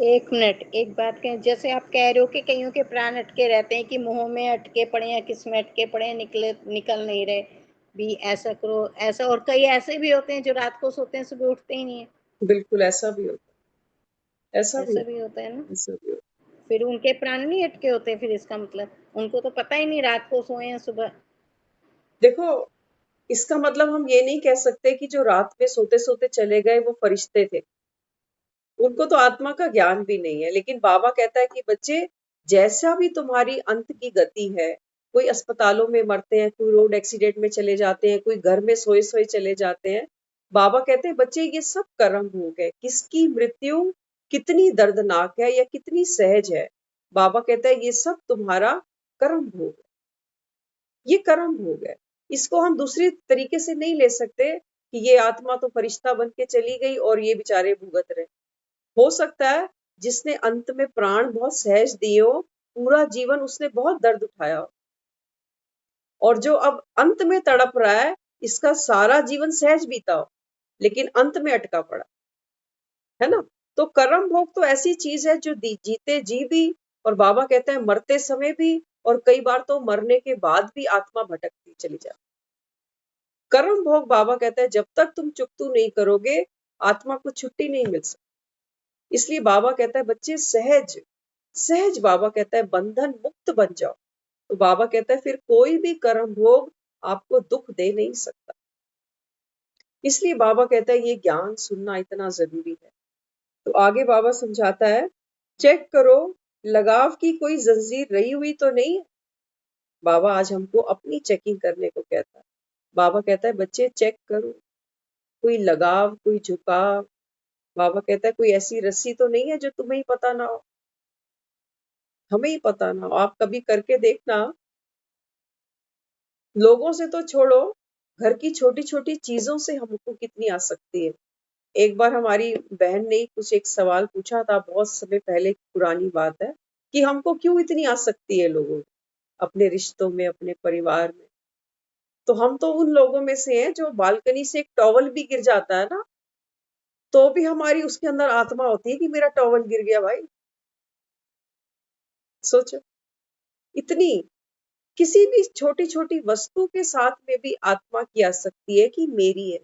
एक मिनट, एक बात कहें, जैसे आप कह रहे हो कि कईयों के प्राण अटके रहते हैं कि मुंह में अटके पड़े हैं, किस में अटके पड़े हैं, निकल नहीं रहे, भी ऐसा करो ऐसा। और कई ऐसे भी होते हैं जो रात को सोते हैं सुबह उठते ही नहीं है। बिल्कुल ऐसा भी होता है, ऐसा भी होता है ना। ऐसा भी होता फिर उनके प्राण नहीं अटके होते, फिर इसका मतलब उनको तो पता ही नहीं रात को सोए हैं सुबह। देखो इसका मतलब हम ये नहीं कह सकते कि जो रात में सोते सोते चले गए वो फरिश्ते थे। उनको तो आत्मा का ज्ञान भी नहीं है। लेकिन बाबा कहता है कि बच्चे, जैसा भी तुम्हारी अंत की गति है, कोई अस्पतालों में मरते हैं, कोई रोड एक्सीडेंट में चले जाते हैं, कोई घर में सोए सोए चले जाते हैं। बाबा कहते हैं बच्चे, ये सब कर्म भोग है। किसकी मृत्यु कितनी दर्दनाक है या कितनी सहज है, बाबा कहता है ये सब तुम्हारा कर्म भोग है। ये कर्म भोग है, इसको हम दूसरे तरीके से नहीं ले सकते कि ये आत्मा तो फरिश्ता बन के चली गई और ये बेचारे भुगत रहे। हो सकता है जिसने अंत में प्राण बहुत सहज दिए हो, पूरा जीवन उसने बहुत दर्द उठाया हो, और जो अब अंत में तड़प रहा है, इसका सारा जीवन सहज बीता हो, लेकिन अंत में अटका पड़ा है ना। तो कर्म भोग तो ऐसी चीज है जो जीते जी भी, और बाबा कहते हैं मरते समय भी, और कई बार तो मरने के बाद भी आत्मा भटकती चली जाती। कर्म भोग बाबा कहता है जब तक तुम चुकतू नहीं करोगे, आत्मा को छुट्टी नहीं मिल सकती। इसलिए बाबा कहता है बच्चे सहज सहज, बाबा कहता है बंधन मुक्त बन जाओ। तो बाबा कहता है फिर कोई भी कर्म भोग आपको दुख दे नहीं सकता। इसलिए बाबा कहता है ये ज्ञान सुनना इतना जरूरी है। तो आगे बाबा समझाता है, चेक करो लगाव की कोई जंजीर रही हुई तो नहीं है। बाबा आज हमको अपनी चेकिंग करने को कहता है। बाबा कहता है बच्चे चेक करो, कोई लगाव, कोई झुकाव। बाबा कहता है कोई ऐसी रस्सी तो नहीं है जो तुम्हें ही पता ना हो, हमें ही पता ना हो। आप कभी करके देखना, लोगों से तो छोड़ो, घर की छोटी छोटी चीजों से हमको कितनी आसक्ति है। एक बार हमारी बहन ने कुछ एक सवाल पूछा था, बहुत समय पहले की पुरानी बात है, कि हमको क्यों इतनी आसक्ति है लोगों की, अपने रिश्तों में, अपने परिवार में। तो हम तो उन लोगों में से हैं जो बालकनी से एक टॉवल भी गिर जाता है ना, तो भी हमारी उसके अंदर आत्मा होती है कि मेरा टॉवल गिर गया भाई। सोचो, इतनी किसी भी छोटी छोटी वस्तु के साथ में भी आत्मा की आसक्ति है कि मेरी है।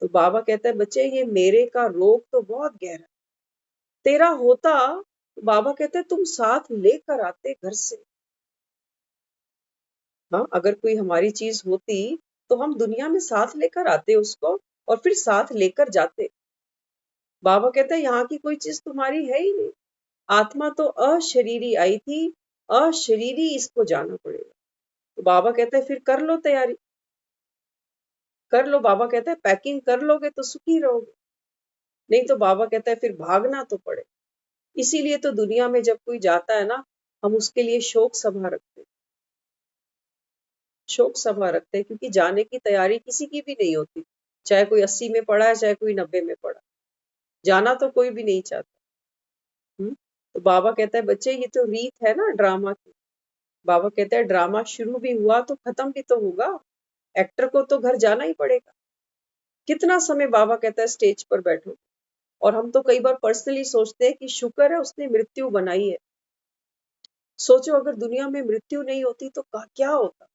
तो बाबा कहता है बच्चे ये मेरे का रोग तो बहुत गहरा है। तेरा होता तो बाबा कहते हैं तुम साथ लेकर आते घर से। हाँ, अगर कोई हमारी चीज होती तो हम दुनिया में साथ लेकर आते उसको, और फिर साथ लेकर जाते। बाबा कहते हैं यहाँ की कोई चीज तुम्हारी है ही नहीं। आत्मा तो अशरीरी आई थी, अशरीरी इसको जाना पड़ेगा। तो बाबा कहते हैं फिर कर लो तैयारी, कर लो। बाबा कहते हैं पैकिंग कर लोगे तो सुखी रहोगे, नहीं तो बाबा कहता है फिर भागना तो पड़े। इसीलिए तो दुनिया में जब कोई जाता है ना, हम उसके लिए शोक सभा रखते हैं, शोक सभा रखते हैं, क्योंकि जाने की तैयारी किसी की भी नहीं होती। चाहे कोई 80 में पड़ा है, चाहे कोई 90 में पड़ा, जाना तो कोई भी नहीं चाहता। तो बाबा कहता है बच्चे ये तो रीत है ना ड्रामा की। बाबा कहता है ड्रामा शुरू भी हुआ तो खत्म भी तो होगा, एक्टर को तो घर जाना ही पड़ेगा। कितना समय बाबा कहता है स्टेज पर बैठो, और हम तो कई बार पर्सनली सोचते हैं कि शुक्र है उसने मृत्यु बनाई है। सोचो अगर दुनिया में मृत्यु नहीं होती तो क्या होता।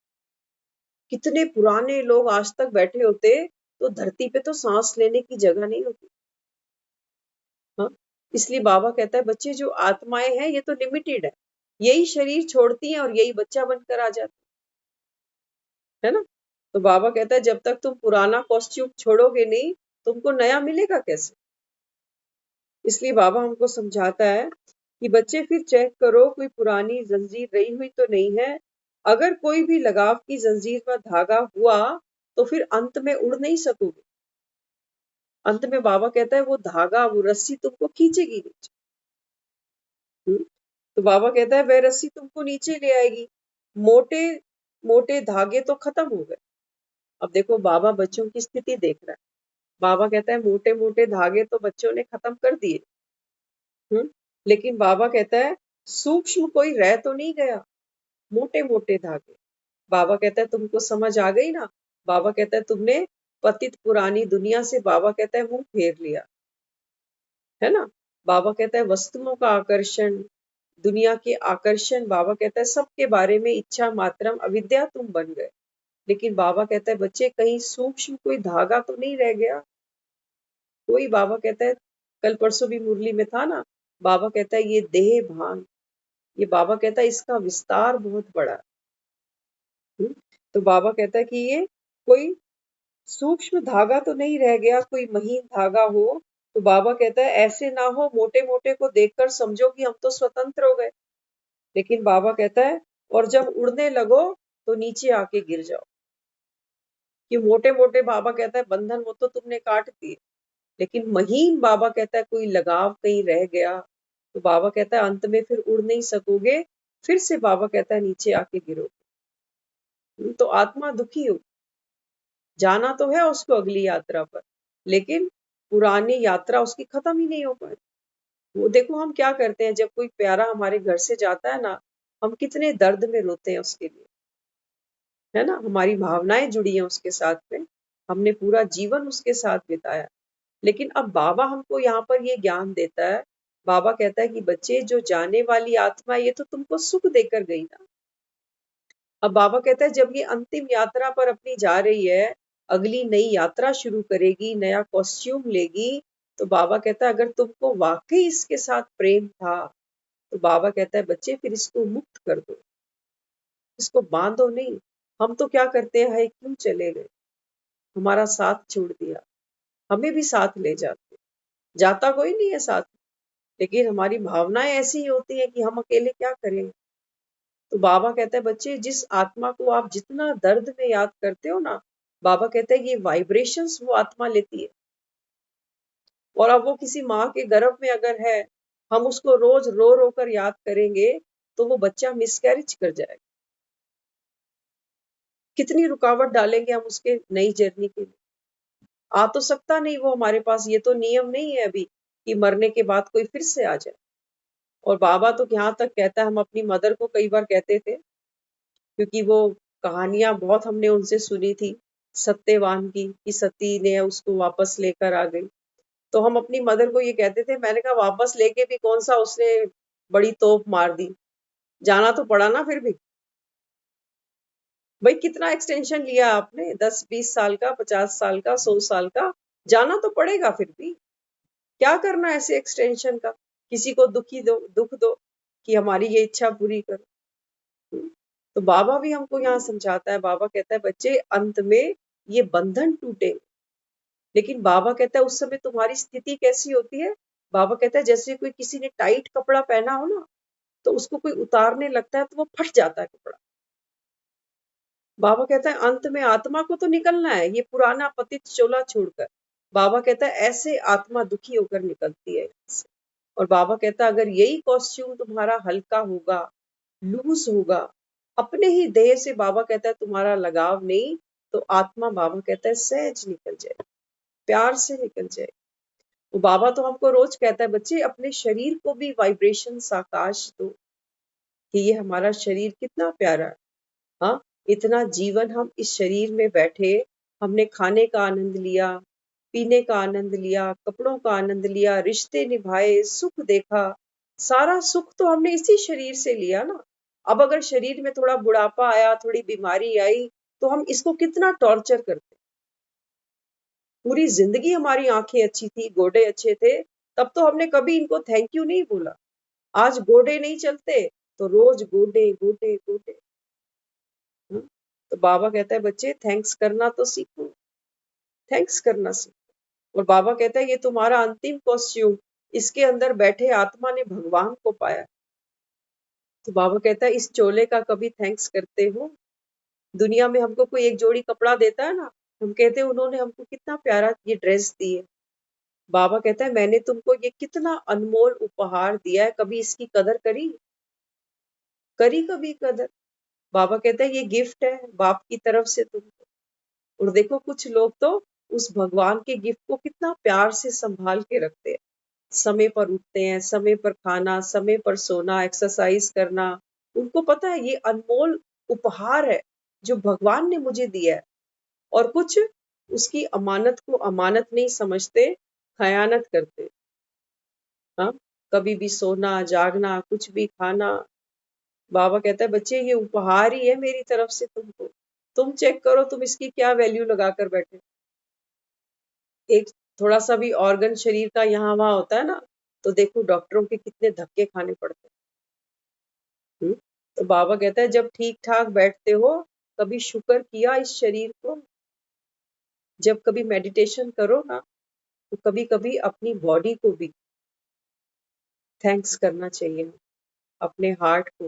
कितने पुराने लोग आज तक बैठे होते, तो धरती पे तो सांस लेने की जगह नहीं होती। हाँ, इसलिए बाबा कहता है बच्चे जो आत्माएं हैं ये तो लिमिटेड है, यही शरीर छोड़ती हैं और यही बच्चा बनकर आ जाती है ना। तो बाबा कहता है जब तक तुम पुराना कॉस्ट्यूम छोड़ोगे नहीं, तुमको नया मिलेगा कैसे। इसलिए बाबा हमको समझाता है कि बच्चे फिर चेक करो कोई पुरानी जंजीर रही हुई तो नहीं है। अगर कोई भी लगाव की जंजीर पर धागा हुआ तो फिर अंत में उड़ नहीं सकोगे। अंत में बाबा कहता है वो धागा, वो रस्सी तुमको खींचेगी नीचे। तो बाबा कहता है वह रस्सी तुमको नीचे ले आएगी। मोटे मोटे धागे तो खत्म हो गए। अब देखो बाबा बच्चों की स्थिति देख रहा है। बाबा कहता है मोटे मोटे धागे तो बच्चों ने खत्म कर दिए, लेकिन बाबा कहता है सूक्ष्म कोई रह तो नहीं गया, मोटे मोटे धागे। बाबा कहता है तुमको समझ आ गई ना। बाबा कहता है तुमने पतित पुरानी दुनिया से, बाबा कहता है मुंह फेर लिया है ना। बाबा कहता है वस्तुओं का आकर्षण, दुनिया के आकर्षण, बाबा कहता है सबके बारे में इच्छा मात्रम अविद्या तुम बन गए। लेकिन बाबा कहता है बच्चे कहीं सूक्ष्म कोई धागा तो नहीं रह गया कोई। बाबा कहता है कल परसों भी मुरली में था ना, बाबा कहता है ये देह भान, ये बाबा कहता है इसका विस्तार बहुत बड़ा। तो बाबा कहता है कि ये कोई सूक्ष्म धागा तो नहीं रह गया, कोई महीन धागा हो तो बाबा कहता है ऐसे ना हो, मोटे मोटे को देखकर समझो कि हम तो स्वतंत्र हो गए। लेकिन बाबा कहता है और जब उड़ने लगो तो नीचे आके गिर जाओ। कि मोटे मोटे बाबा कहता है बंधन वो तो तुमने काट दिए, लेकिन महीन बाबा कहता है कोई लगाव कहीं रह गया तो बाबा कहता है अंत में फिर उड़ नहीं सकोगे, फिर से बाबा कहता है नीचे आके गिरोगे। तो आत्मा दुखी हो, जाना तो है उसको अगली यात्रा पर, लेकिन पुरानी यात्रा उसकी खत्म ही नहीं हो पाई। वो देखो हम क्या करते हैं, जब कोई प्यारा हमारे घर से जाता है ना, हम कितने दर्द में रोते हैं उसके लिए, है ना। हमारी भावनाएं जुड़ी हैं उसके साथ में, हमने पूरा जीवन उसके साथ बिताया। लेकिन अब बाबा हमको यहाँ पर ये ज्ञान देता है, बाबा कहता है कि बच्चे जो जाने वाली आत्मा ये तो तुमको सुख देकर गई ना। अब बाबा कहता है जब ये अंतिम यात्रा पर अपनी जा रही है, अगली नई यात्रा शुरू करेगी, नया कॉस्ट्यूम लेगी, तो बाबा कहता है अगर तुमको वाकई इसके साथ प्रेम था, तो बाबा कहता है बच्चे फिर इसको मुक्त कर दो, इसको बांधो नहीं। हम तो क्या करते हैं, हाय क्यों चले गए, हमारा साथ छोड़ दिया, हमें भी साथ ले जाते, जाता कोई नहीं है साथ, लेकिन हमारी भावनाएं ऐसी ही होती हैं कि हम अकेले क्या करें। तो बाबा कहता है बच्चे जिस आत्मा को आप जितना दर्द में याद करते हो ना, बाबा कहता है ये वाइब्रेशंस वो आत्मा लेती है। और अब वो किसी माँ के गर्भ में अगर है, हम उसको रोज रो रो कर याद करेंगे तो वो बच्चा मिसकैरेज कर जाएगा। कितनी रुकावट डालेंगे हम उसके नई जर्नी के लिए। आ तो सकता नहीं वो हमारे पास, ये तो नियम नहीं है अभी कि मरने के बाद कोई फिर से आ जाए। और बाबा तो यहाँ तक कहता है, हम अपनी मदर को कई बार कहते थे, क्योंकि वो कहानियां बहुत हमने उनसे सुनी थी सत्यवान की, कि सती ने उसको वापस लेकर आ गई। तो हम अपनी मदर को ये कहते थे, मैंने कहा वापस लेके भी कौन सा उसने बड़ी तोप मार दी, जाना तो पड़ा ना फिर भी। भाई कितना एक्सटेंशन लिया आपने, 10-20 साल का, 50 साल का, 100 साल का, जाना तो पड़ेगा फिर भी। क्या करना ऐसे एक्सटेंशन का, किसी को दुख दो कि हमारी ये इच्छा पूरी करो। तो बाबा भी हमको यहाँ समझाता है, बाबा कहता है बच्चे अंत में ये बंधन टूटे, लेकिन बाबा कहता है उस समय तुम्हारी स्थिति कैसी होती है। बाबा कहता है जैसे कोई किसी ने टाइट कपड़ा पहना हो ना, तो उसको कोई उतारने लगता है तो वो फट जाता है कपड़ा। बाबा कहता है अंत में आत्मा को तो निकलना है ये पुराना पतित चोला छोड़कर। बाबा कहता है ऐसे आत्मा दुखी होकर निकलती है यहाँ से। और बाबा कहता है अगर यही कॉस्ट्यूम तुम्हारा हल्का होगा, लूज होगा, अपने ही देह से बाबा कहता है तुम्हारा लगाव नहीं, तो आत्मा बाबा कहता है सहज निकल जाए, प्यार से निकल जाए। वो बाबा तो हमको रोज कहता है बच्चे अपने शरीर को भी वाइब्रेशन आकाश दो, कि ये हमारा शरीर कितना प्यारा है। हाँ, इतना जीवन हम इस शरीर में बैठे, हमने खाने का आनंद लिया, पीने का आनंद लिया, कपड़ों का आनंद लिया, रिश्ते निभाए, सुख देखा, सारा सुख तो हमने इसी शरीर से लिया ना। अब अगर शरीर में थोड़ा बुढ़ापा आया, थोड़ी बीमारी आई, तो हम इसको कितना टॉर्चर करते। पूरी जिंदगी हमारी आंखें अच्छी थी, गोडे अच्छे थे, तब तो हमने कभी इनको थैंक यू नहीं बोला। आज गोडे नहीं चलते तो रोज गोडे गोडे गोडे। हाँ? तो बाबा कहता है बच्चे थैंक्स करना तो सीखो, थैंक्स करना सीखो। और बाबा कहता है ये तुम्हारा अंतिम कॉस्ट्यूम, इसके अंदर बैठे आत्मा ने भगवान को पाया। तो बाबा कहता है इस चोले का कभी थैंक्स करते हो। दुनिया में हमको कोई एक जोड़ी कपड़ा देता है ना, हम कहते हैं उन्होंने हमको कितना प्यारा ये ड्रेस दी है। बाबा कहता है मैंने तुमको ये कितना अनमोल उपहार दिया है, कभी इसकी कदर करी कभी कदर। बाबा कहता है ये गिफ्ट है बाप की तरफ से तुमको। और देखो कुछ लोग तो उस भगवान के गिफ्ट को कितना प्यार से संभाल के रखते हैं, समय पर उठते हैं, समय पर खाना, समय पर सोना, एक्सरसाइज करना। उनको पता है ये अनमोल उपहार है जो भगवान ने मुझे दिया है। और कुछ उसकी अमानत को अमानत नहीं समझते, खयानत करते। हाँ, कभी भी सोना, जागना, कुछ भी खाना। बाबा कहता है बच्चे ये उपहार ही है मेरी तरफ से तुमको, तुम चेक करो तुम इसकी क्या वैल्यू लगा कर बैठे। एक थोड़ा सा भी ऑर्गन शरीर का यहाँ वहां होता है ना, तो देखो डॉक्टरों के कितने धक्के खाने पड़ते हैं। तो बाबा कहता है जब ठीक ठाक बैठते हो, कभी शुक्र किया इस शरीर को। जब कभी मेडिटेशन करो ना, तो कभी कभी अपनी बॉडी को भी थैंक्स करना चाहिए, अपने हार्ट को,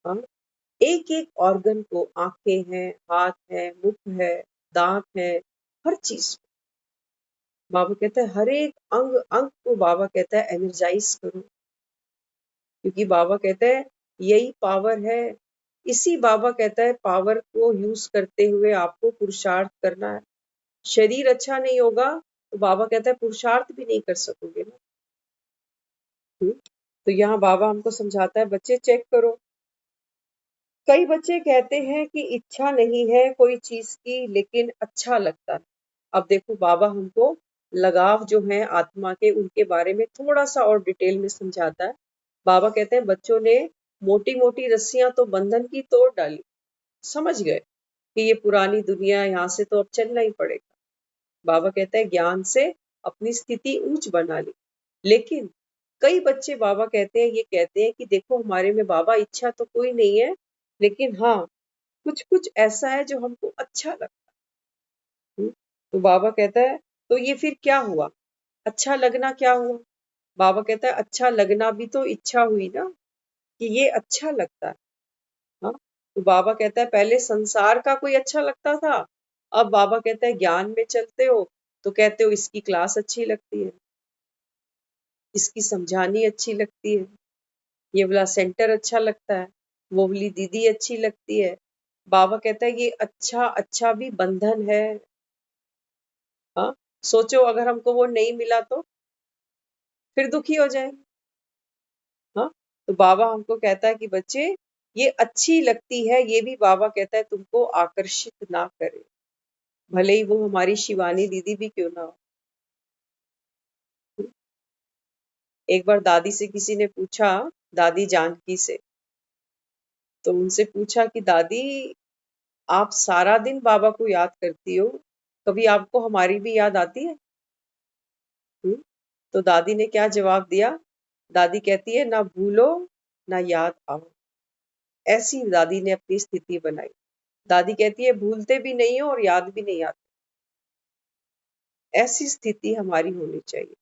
हाँ, एक एक ऑर्गन को, आंखें हैं, हाथ है, मुख है, दांत है, हर चीज। बाबा कहता है हर एक अंग अंग को बाबा कहता है एनर्जाइज करो, क्योंकि बाबा कहता है यही पावर है। इसी बाबा कहता है पावर को यूज करते हुए आपको पुरुषार्थ करना है। शरीर अच्छा नहीं होगा तो बाबा कहता है पुरुषार्थ भी नहीं कर सकोगे ना। तो यहाँ बाबा हमको समझाता है बच्चे चेक करो। कई बच्चे कहते हैं कि इच्छा नहीं है कोई चीज की लेकिन अच्छा लगता है। अब देखो बाबा हमको लगाव जो है आत्मा के, उनके बारे में थोड़ा सा और डिटेल में समझाता है। बाबा कहते हैं बच्चों ने मोटी मोटी रस्सियां तो बंधन की तोड़ डाली, समझ गए कि ये पुरानी दुनिया, यहाँ से तो अब चलना ही पड़ेगा। बाबा कहते हैं ज्ञान से अपनी स्थिति ऊंच बना ली। लेकिन कई बच्चे बाबा कहते हैं, ये कहते हैं कि देखो हमारे में बाबा इच्छा तो कोई नहीं है, लेकिन हाँ कुछ कुछ ऐसा है जो हमको अच्छा लगता है। तो बाबा कहता है तो ये फिर क्या हुआ, अच्छा लगना क्या हुआ? बाबा कहता है अच्छा लगना भी तो इच्छा हुई ना, कि ये अच्छा लगता है। हाँ, तो बाबा कहता है पहले संसार का कोई अच्छा लगता था, अब बाबा कहता है ज्ञान में चलते हो तो कहते हो इसकी क्लास अच्छी लगती है, इसकी समझानी अच्छी लगती है, ये वाला सेंटर अच्छा लगता है, वो वाली दीदी अच्छी लगती है। बाबा कहता है ये अच्छा अच्छा भी बंधन है। हाँ, सोचो अगर हमको वो नहीं मिला तो फिर दुखी हो जाएंगे। हाँ, तो बाबा हमको कहता है कि बच्चे ये अच्छी लगती है, ये भी बाबा कहता है तुमको आकर्षित ना करे, भले ही वो हमारी शिवानी दीदी भी क्यों ना हो। एक बार दादी से किसी ने पूछा, दादी जानकी से, तो उनसे पूछा कि दादी आप सारा दिन बाबा को याद करती हो, कभी आपको हमारी भी याद आती है? तो दादी ने क्या जवाब दिया? दादी कहती है ना भूलो ना याद आओ। ऐसी दादी ने अपनी स्थिति बनाई। दादी कहती है भूलते भी नहीं हो और याद भी नहीं आते। ऐसी स्थिति हमारी होनी चाहिए।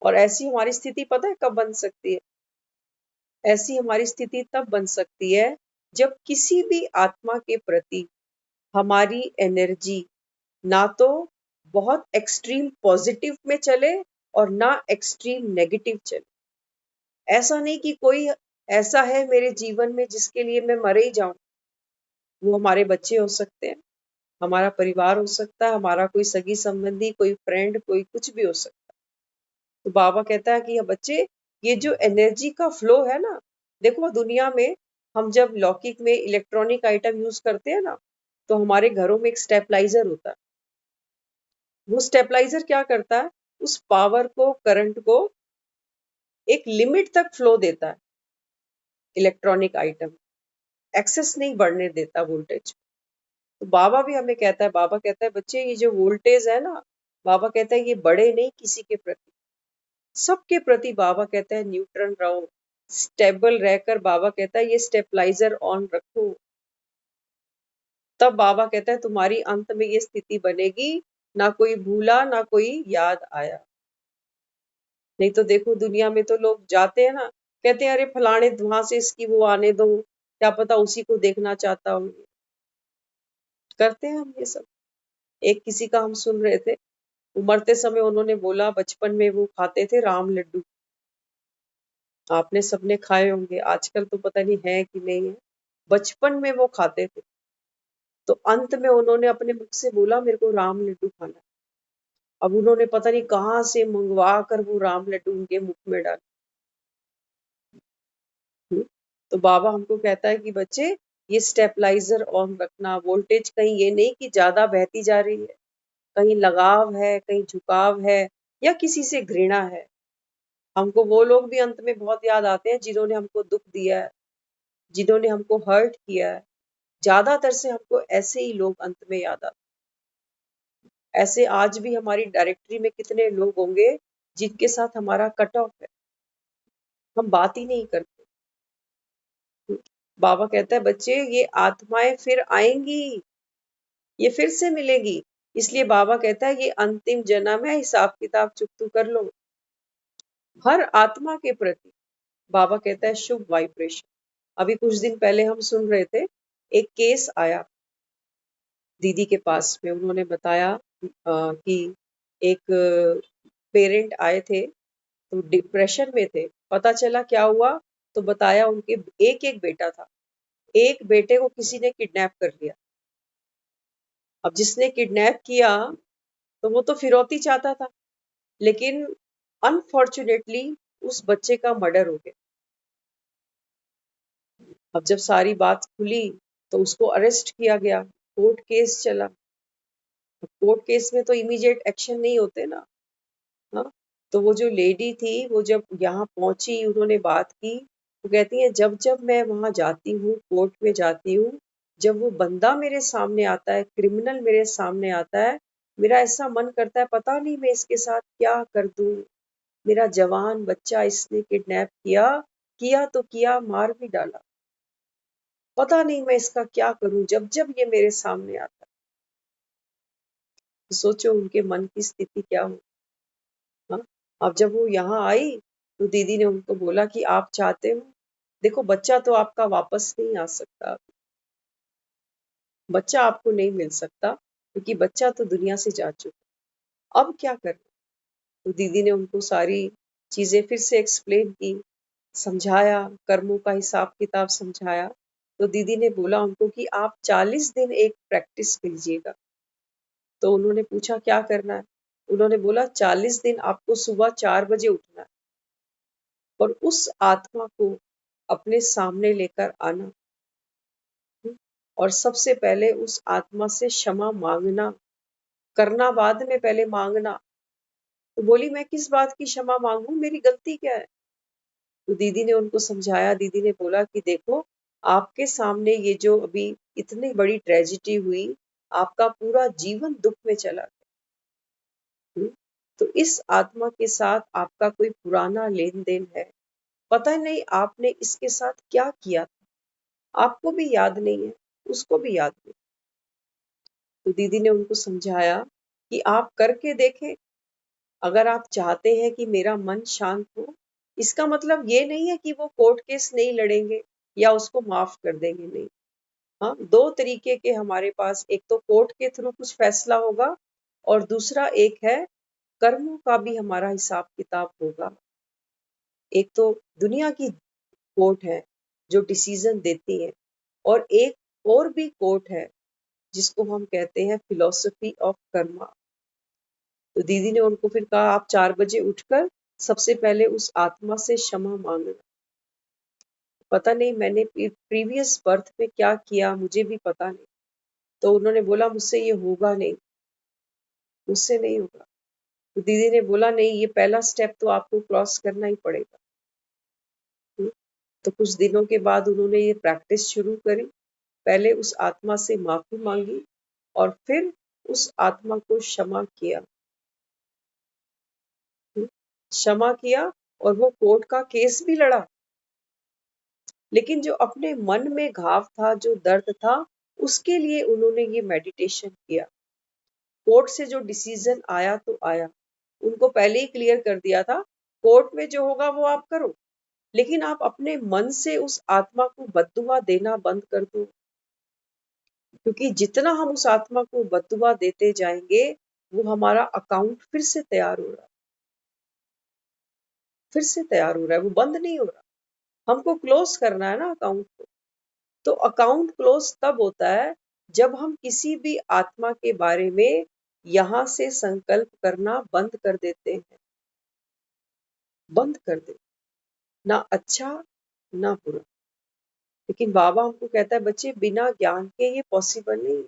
और ऐसी हमारी स्थिति पता है कब बन सकती है? ऐसी हमारी स्थिति तब बन सकती है जब किसी भी आत्मा के प्रति हमारी एनर्जी ना तो बहुत एक्सट्रीम पॉजिटिव में चले और ना एक्सट्रीम नेगेटिव चले। ऐसा नहीं कि कोई ऐसा है मेरे जीवन में जिसके लिए मैं मर ही जाऊं। वो हमारे बच्चे हो सकते हैं, हमारा परिवार हो सकता है, हमारा कोई सगी संबंधी, कोई फ्रेंड, कोई कुछ भी हो सकता है। तो बाबा कहता है कि बच्चे ये जो एनर्जी का फ्लो है ना, देखो दुनिया में हम जब लौकिक में इलेक्ट्रॉनिक आइटम यूज करते हैं ना, तो हमारे घरों में एक स्टेबलाइजर होता है। वो स्टेबलाइजर क्या करता है, उस पावर को, करंट को एक लिमिट तक फ्लो देता है। इलेक्ट्रॉनिक आइटम एक्सेस नहीं बढ़ने देता वोल्टेज। तो बाबा भी हमें कहता है, बाबा कहता है बच्चे ये जो वोल्टेज है ना, बाबा कहता है ये बड़े नहीं किसी के प्रति, सबके प्रति बाबा कहता है न्यूट्रल रहो, स्टेबल रहकर बाबा कहता है ये स्टेबलाइजर ऑन रखो। तब बाबा कहता है तुम्हारी अंत में ये स्थिति बनेगी, ना कोई भूला ना कोई याद आया। नहीं तो देखो दुनिया में तो लोग जाते हैं ना, कहते हैं अरे फलाने वहां से इसकी वो आने दो, क्या पता उसी को देखना चाहता हूँ। करते हैं हम ये सब। एक किसी का हम सुन रहे थे, मरते समय उन्होंने बोला बचपन में वो खाते थे राम लड्डू। आपने सबने खाए होंगे, आजकल तो पता नहीं है कि नहीं है। बचपन में वो खाते थे, तो अंत में उन्होंने अपने मुख से बोला मेरे को राम लड्डू खाना है। अब उन्होंने पता नहीं कहाँ से मंगवा कर वो राम लड्डू उनके मुख में डाले। तो बाबा हमको कहता है कि बच्चे ये स्टेबलाइजर ऑन रखना, वोल्टेज कहीं ये नहीं कि ज्यादा बहती जा रही है, कहीं लगाव है, कहीं झुकाव है, या किसी से घृणा है। हमको वो लोग भी अंत में बहुत याद आते हैं जिन्होंने हमको दुख दिया है, जिन्होंने हमको हर्ट किया है। ज्यादातर से हमको ऐसे ही लोग अंत में याद आते हैं। ऐसे आज भी हमारी डायरेक्टरी में कितने लोग होंगे जिनके साथ हमारा कट ऑफ है, हम बात ही नहीं करते। बाबा कहता है बच्चे ये आत्माएं फिर आएंगी, ये फिर से मिलेगी, इसलिए बाबा कहता है ये अंतिम जन्म है, हिसाब किताब चुकतू कर लो। हर आत्मा के प्रति बाबा कहता है शुभ वाइब्रेशन। अभी कुछ दिन पहले हम सुन रहे थे, एक केस आया दीदी के पास में। उन्होंने बताया कि एक पेरेंट आए थे तो डिप्रेशन में थे। पता चला क्या हुआ, तो बताया उनके एक एक बेटा था, एक बेटे को किसी ने किडनैप कर लिया। अब जिसने किडनैप किया तो वो तो फिरौती चाहता था, लेकिन अनफॉर्चुनेटली उस बच्चे का मर्डर हो गया। अब जब सारी बात खुली तो उसको अरेस्ट किया गया, कोर्ट केस चला। कोर्ट केस में तो इमीडिएट एक्शन नहीं होते ना। हाँ, तो वो जो लेडी थी वो जब यहाँ पहुंची, उन्होंने बात की, वो कहती है जब जब मैं वहां जाती हूँ, कोर्ट में जाती हूँ, जब वो बंदा मेरे सामने आता है, क्रिमिनल मेरे सामने आता है, मेरा ऐसा मन करता है पता नहीं मैं इसके साथ क्या कर दूं। मेरा जवान बच्चा इसने किडनैप किया, किया तो किया, मार भी डाला, पता नहीं मैं इसका क्या करूं जब जब ये मेरे सामने आता है। तो सोचो उनके मन की स्थिति क्या हो। हाँ, अब जब वो यहाँ आई तो दीदी ने उनको बोला कि आप चाहते हो, देखो बच्चा तो आपका वापस नहीं आ सकता, बच्चा आपको नहीं मिल सकता क्योंकि बच्चा तो दुनिया से जा चुका। अब क्या करना? तो दीदी ने उनको सारी चीजें फिर से एक्सप्लेन की, समझाया, कर्मों का हिसाब किताब समझाया। तो दीदी ने बोला उनको कि आप 40 दिन एक प्रैक्टिस कीजिएगा। तो उन्होंने पूछा क्या करना है? उन्होंने बोला 40 दिन आपको सुबह 4 बजे उठना है और उस आत्मा को अपने सामने लेकर आना। और सबसे पहले उस आत्मा से क्षमा मांगना, करना बाद में, पहले मांगना। तो बोली मैं किस बात की क्षमा मांगू, मेरी गलती क्या है? तो दीदी ने उनको समझाया। दीदी ने बोला कि देखो आपके सामने ये जो अभी इतनी बड़ी ट्रेजिडी हुई, आपका पूरा जीवन दुख में चला गया। तो इस आत्मा के साथ आपका कोई पुराना लेन देन है, पता नहीं आपने इसके साथ क्या किया था, आपको भी याद नहीं है, उसको भी याद नहीं। तो दीदी ने उनको समझाया कि आप करके देखें, अगर आप चाहते हैं कि मेरा मन शांत हो। इसका मतलब ये नहीं है कि वो कोर्ट केस नहीं लड़ेंगे या उसको माफ कर देंगे, नहीं। हाँ, दो तरीके के हमारे पास, एक तो कोर्ट के थ्रू कुछ फैसला होगा और दूसरा एक है कर्मों का भी हमारा हिसाब किताब होगा। एक तो दुनिया की कोर्ट है जो डिसीजन देती है, और एक और भी कोर्ट है जिसको हम कहते हैं फिलॉसफी ऑफ कर्मा। तो दीदी ने उनको फिर कहा आप 4 बजे उठकर सबसे पहले उस आत्मा से क्षमा मांगना। पता नहीं मैंने प्रीवियस बर्थ में क्या किया, मुझे भी पता नहीं। तो उन्होंने बोला मुझसे ये होगा नहीं, मुझसे नहीं होगा। तो दीदी ने बोला नहीं, ये पहला स्टेप तो आपको क्रॉस करना ही पड़ेगा। तो कुछ दिनों के बाद उन्होंने ये प्रैक्टिस शुरू करी। पहले उस आत्मा से माफी मांगी और फिर उस आत्मा को क्षमा किया। क्षमा किया और वो कोर्ट का केस भी लड़ा। लेकिन जो अपने मन में घाव था, जो दर्द था, उसके लिए उन्होंने ये मेडिटेशन किया। कोर्ट से जो डिसीजन आया तो आया, उनको पहले ही क्लियर कर दिया था कोर्ट में जो होगा वो आप करो, लेकिन आप अपने मन से उस आत्मा को बद्दुआ देना बंद कर दो। क्योंकि जितना हम उस आत्मा को बद्दुआ देते जाएंगे, वो हमारा अकाउंट फिर से तैयार हो रहा है, फिर से तैयार हो रहा है, वो बंद नहीं हो रहा। हमको क्लोज करना है ना अकाउंट को। तो अकाउंट क्लोज तब होता है जब हम किसी भी आत्मा के बारे में यहाँ से संकल्प करना बंद कर देते हैं, बंद कर दे, ना अच्छा ना बुरा। लेकिन बाबा हमको कहता है बच्चे बिना ज्ञान के ये पॉसिबल नहीं है।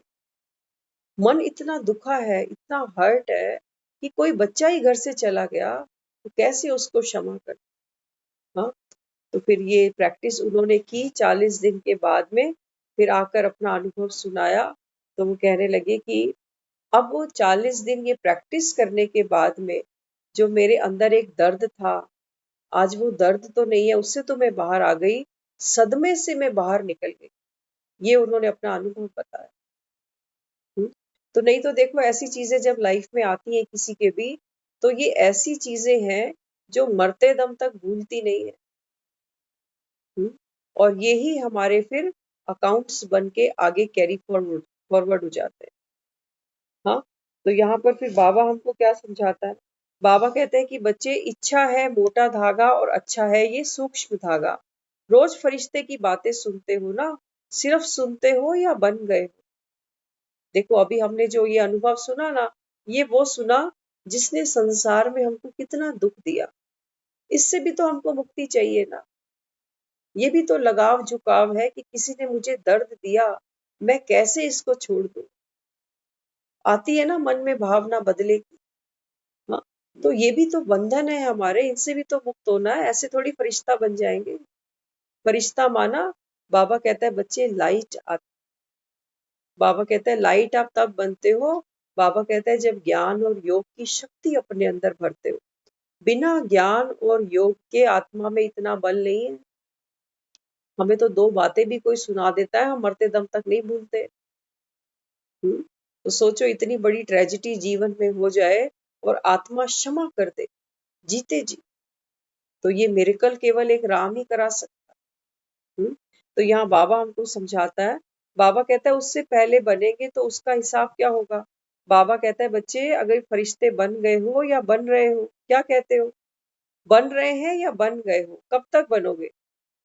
मन इतना दुखा है, इतना हर्ट है कि कोई बच्चा ही घर से चला गया तो कैसे उसको क्षमा कर। हाँ, तो फिर ये प्रैक्टिस उन्होंने की 40 दिन के बाद में, फिर आकर अपना अनुभव सुनाया। तो वो कहने लगे कि अब वो 40 दिन ये प्रैक्टिस करने के बाद में जो मेरे अंदर एक दर्द था, आज वो दर्द तो नहीं है, उससे तो मैं बाहर आ गई, सदमे से मैं बाहर निकल गई। ये उन्होंने अपना अनुभव बताया। तो नहीं तो देखो ऐसी चीजें जब लाइफ में आती हैं किसी के भी, तो ये ऐसी चीजें हैं जो मरते दम तक भूलती नहीं है। और ये ही हमारे फिर अकाउंट्स बन के आगे कैरी फॉरवर्ड हो जाते हैं। हाँ, तो यहाँ पर फिर बाबा हमको क्या समझाता है? बाबा कहते हैं कि बच्चे, इच्छा है मोटा धागा और अच्छा है ये सूक्ष्म धागा। रोज फरिश्ते की बातें सुनते हो ना, सिर्फ सुनते हो या बन गए हो? देखो अभी हमने जो ये अनुभव सुना ना, ये वो सुना जिसने संसार में हमको कितना दुख दिया। इससे भी तो हमको मुक्ति चाहिए ना। ये भी तो लगाव झुकाव है कि किसी ने मुझे दर्द दिया, मैं कैसे इसको छोड़ दूं? आती है ना मन में भावना बदले की। हाँ, तो ये भी तो बंधन है हमारे, इनसे भी तो मुक्त होना है। ऐसे थोड़ी फरिश्ता बन जाएंगे। फरिश्ता माना, बाबा कहता है बच्चे लाइट बाबा कहता है लाइट आप तब बनते हो, बाबा कहता है जब ज्ञान और योग की शक्ति अपने अंदर भरते हो। बिना ज्ञान और योग के आत्मा में इतना बल नहीं है। हमें तो 2 बातें भी कोई सुना देता है, हम मरते दम तक नहीं भूलते। तो सोचो इतनी बड़ी ट्रेजेडी जीवन में हो जाए और आत्मा क्षमा कर दे, जीते जी, तो ये मिरेकल केवल एक राम ही करा सकता है। तो यहाँ बाबा हमको समझाता है। बाबा कहता है उससे पहले बनेंगे तो उसका हिसाब क्या होगा? बाबा कहता है बच्चे, अगर फरिश्ते बन गए हो या बन रहे हो, क्या कहते हो? बन रहे हैं या बन गए हो? कब तक बनोगे?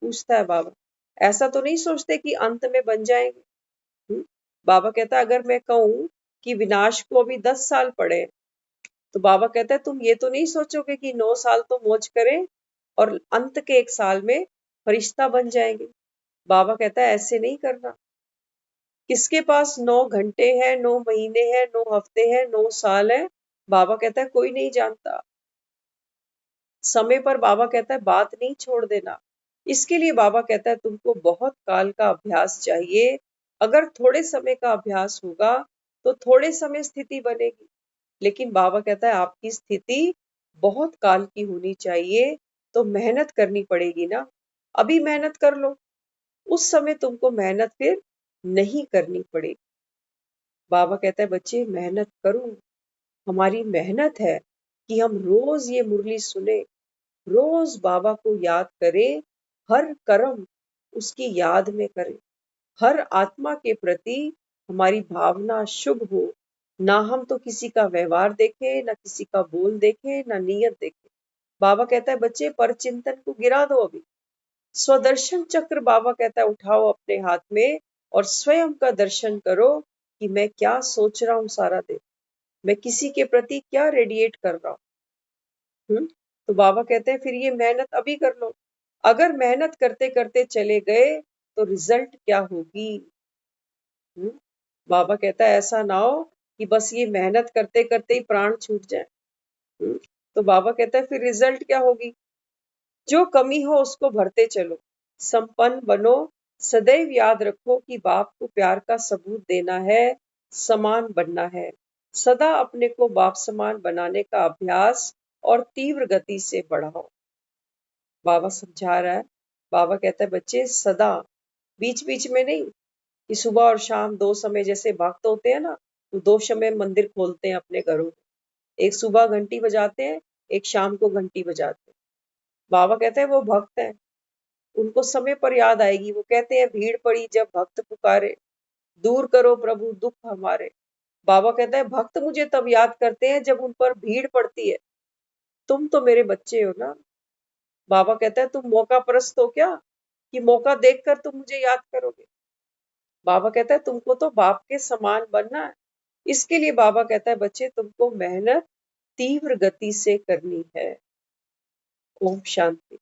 पूछता है बाबा। ऐसा तो नहीं सोचते कि अंत में बन जाएंगे। बाबा कहता है अगर मैं कहूं कि विनाश को अभी 10 साल पड़े, तो बाबा कहता है तुम ये तो नहीं सोचोगे कि 9 साल तो मौज करें और अंत के 1 साल में फरिश्ता बन जाएंगे। बाबा कहता है ऐसे नहीं करना। किसके पास 9 घंटे है, 9 महीने है, 9 हफ्ते है, 9 साल है? बाबा कहता है कोई नहीं जानता। समय पर बाबा कहता है बात नहीं छोड़ देना। इसके लिए बाबा कहता है तुमको बहुत काल का अभ्यास चाहिए। अगर थोड़े समय का अभ्यास होगा तो थोड़े समय स्थिति बनेगी, लेकिन बाबा कहता है आपकी स्थिति बहुत काल की होनी चाहिए, तो मेहनत करनी पड़ेगी ना। अभी मेहनत कर लो, उस समय तुमको मेहनत फिर नहीं करनी पड़ेगी। बाबा कहता है बच्चे मेहनत करो। हमारी मेहनत है कि हम रोज ये मुरली सुने, रोज बाबा को याद करें, हर कर्म उसकी याद में करें, हर आत्मा के प्रति हमारी भावना शुभ हो। ना हम तो किसी का व्यवहार देखें, ना किसी का बोल देखें, ना नीयत देखें। बाबा कहता है बच्चे पर चिंतन को गिरा दो। अभी स्वदर्शन चक्र बाबा कहता है उठाओ अपने हाथ में और स्वयं का दर्शन करो कि मैं क्या सोच रहा हूँ सारा दिन, मैं किसी के प्रति क्या रेडिएट कर रहा हूँ। तो बाबा कहते हैं फिर ये मेहनत अभी कर लो। अगर मेहनत करते करते चले गए तो रिजल्ट क्या होगी? बाबा कहता है ऐसा ना हो कि बस ये मेहनत करते करते ही प्राण छूट जाए। तो बाबा कहता है फिर रिजल्ट क्या होगी? जो कमी हो उसको भरते चलो, संपन्न बनो। सदैव याद रखो कि बाप को प्यार का सबूत देना है, समान बनना है। सदा अपने को बाप समान बनाने का अभ्यास और तीव्र गति से बढ़ाओ। बाबा समझा रहा है। बाबा कहता है बच्चे सदा, बीच बीच में नहीं कि सुबह और शाम 2 समय, जैसे भक्त होते हैं ना, तो 2 समय मंदिर खोलते हैं अपने घरों में। एक सुबह घंटी बजाते हैं, एक शाम को घंटी बजाते हैं। बाबा कहते हैं वो भक्त हैं, उनको समय पर याद आएगी। वो कहते हैं भीड़ पड़ी जब भक्त पुकारे, दूर करो प्रभु दुख हमारे। बाबा कहता है भक्त मुझे तब याद करते हैं जब उन पर भीड़ पड़ती है। तुम तो मेरे बच्चे हो ना। बाबा कहता है तुम मौका परस्त हो क्या कि मौका देखकर तुम मुझे याद करोगे? बाबा कहता है तुमको तो बाप के समान बनना है। इसके लिए बाबा कहता है बच्चे तुमको मेहनत तीव्र गति से करनी है। ओम शांति।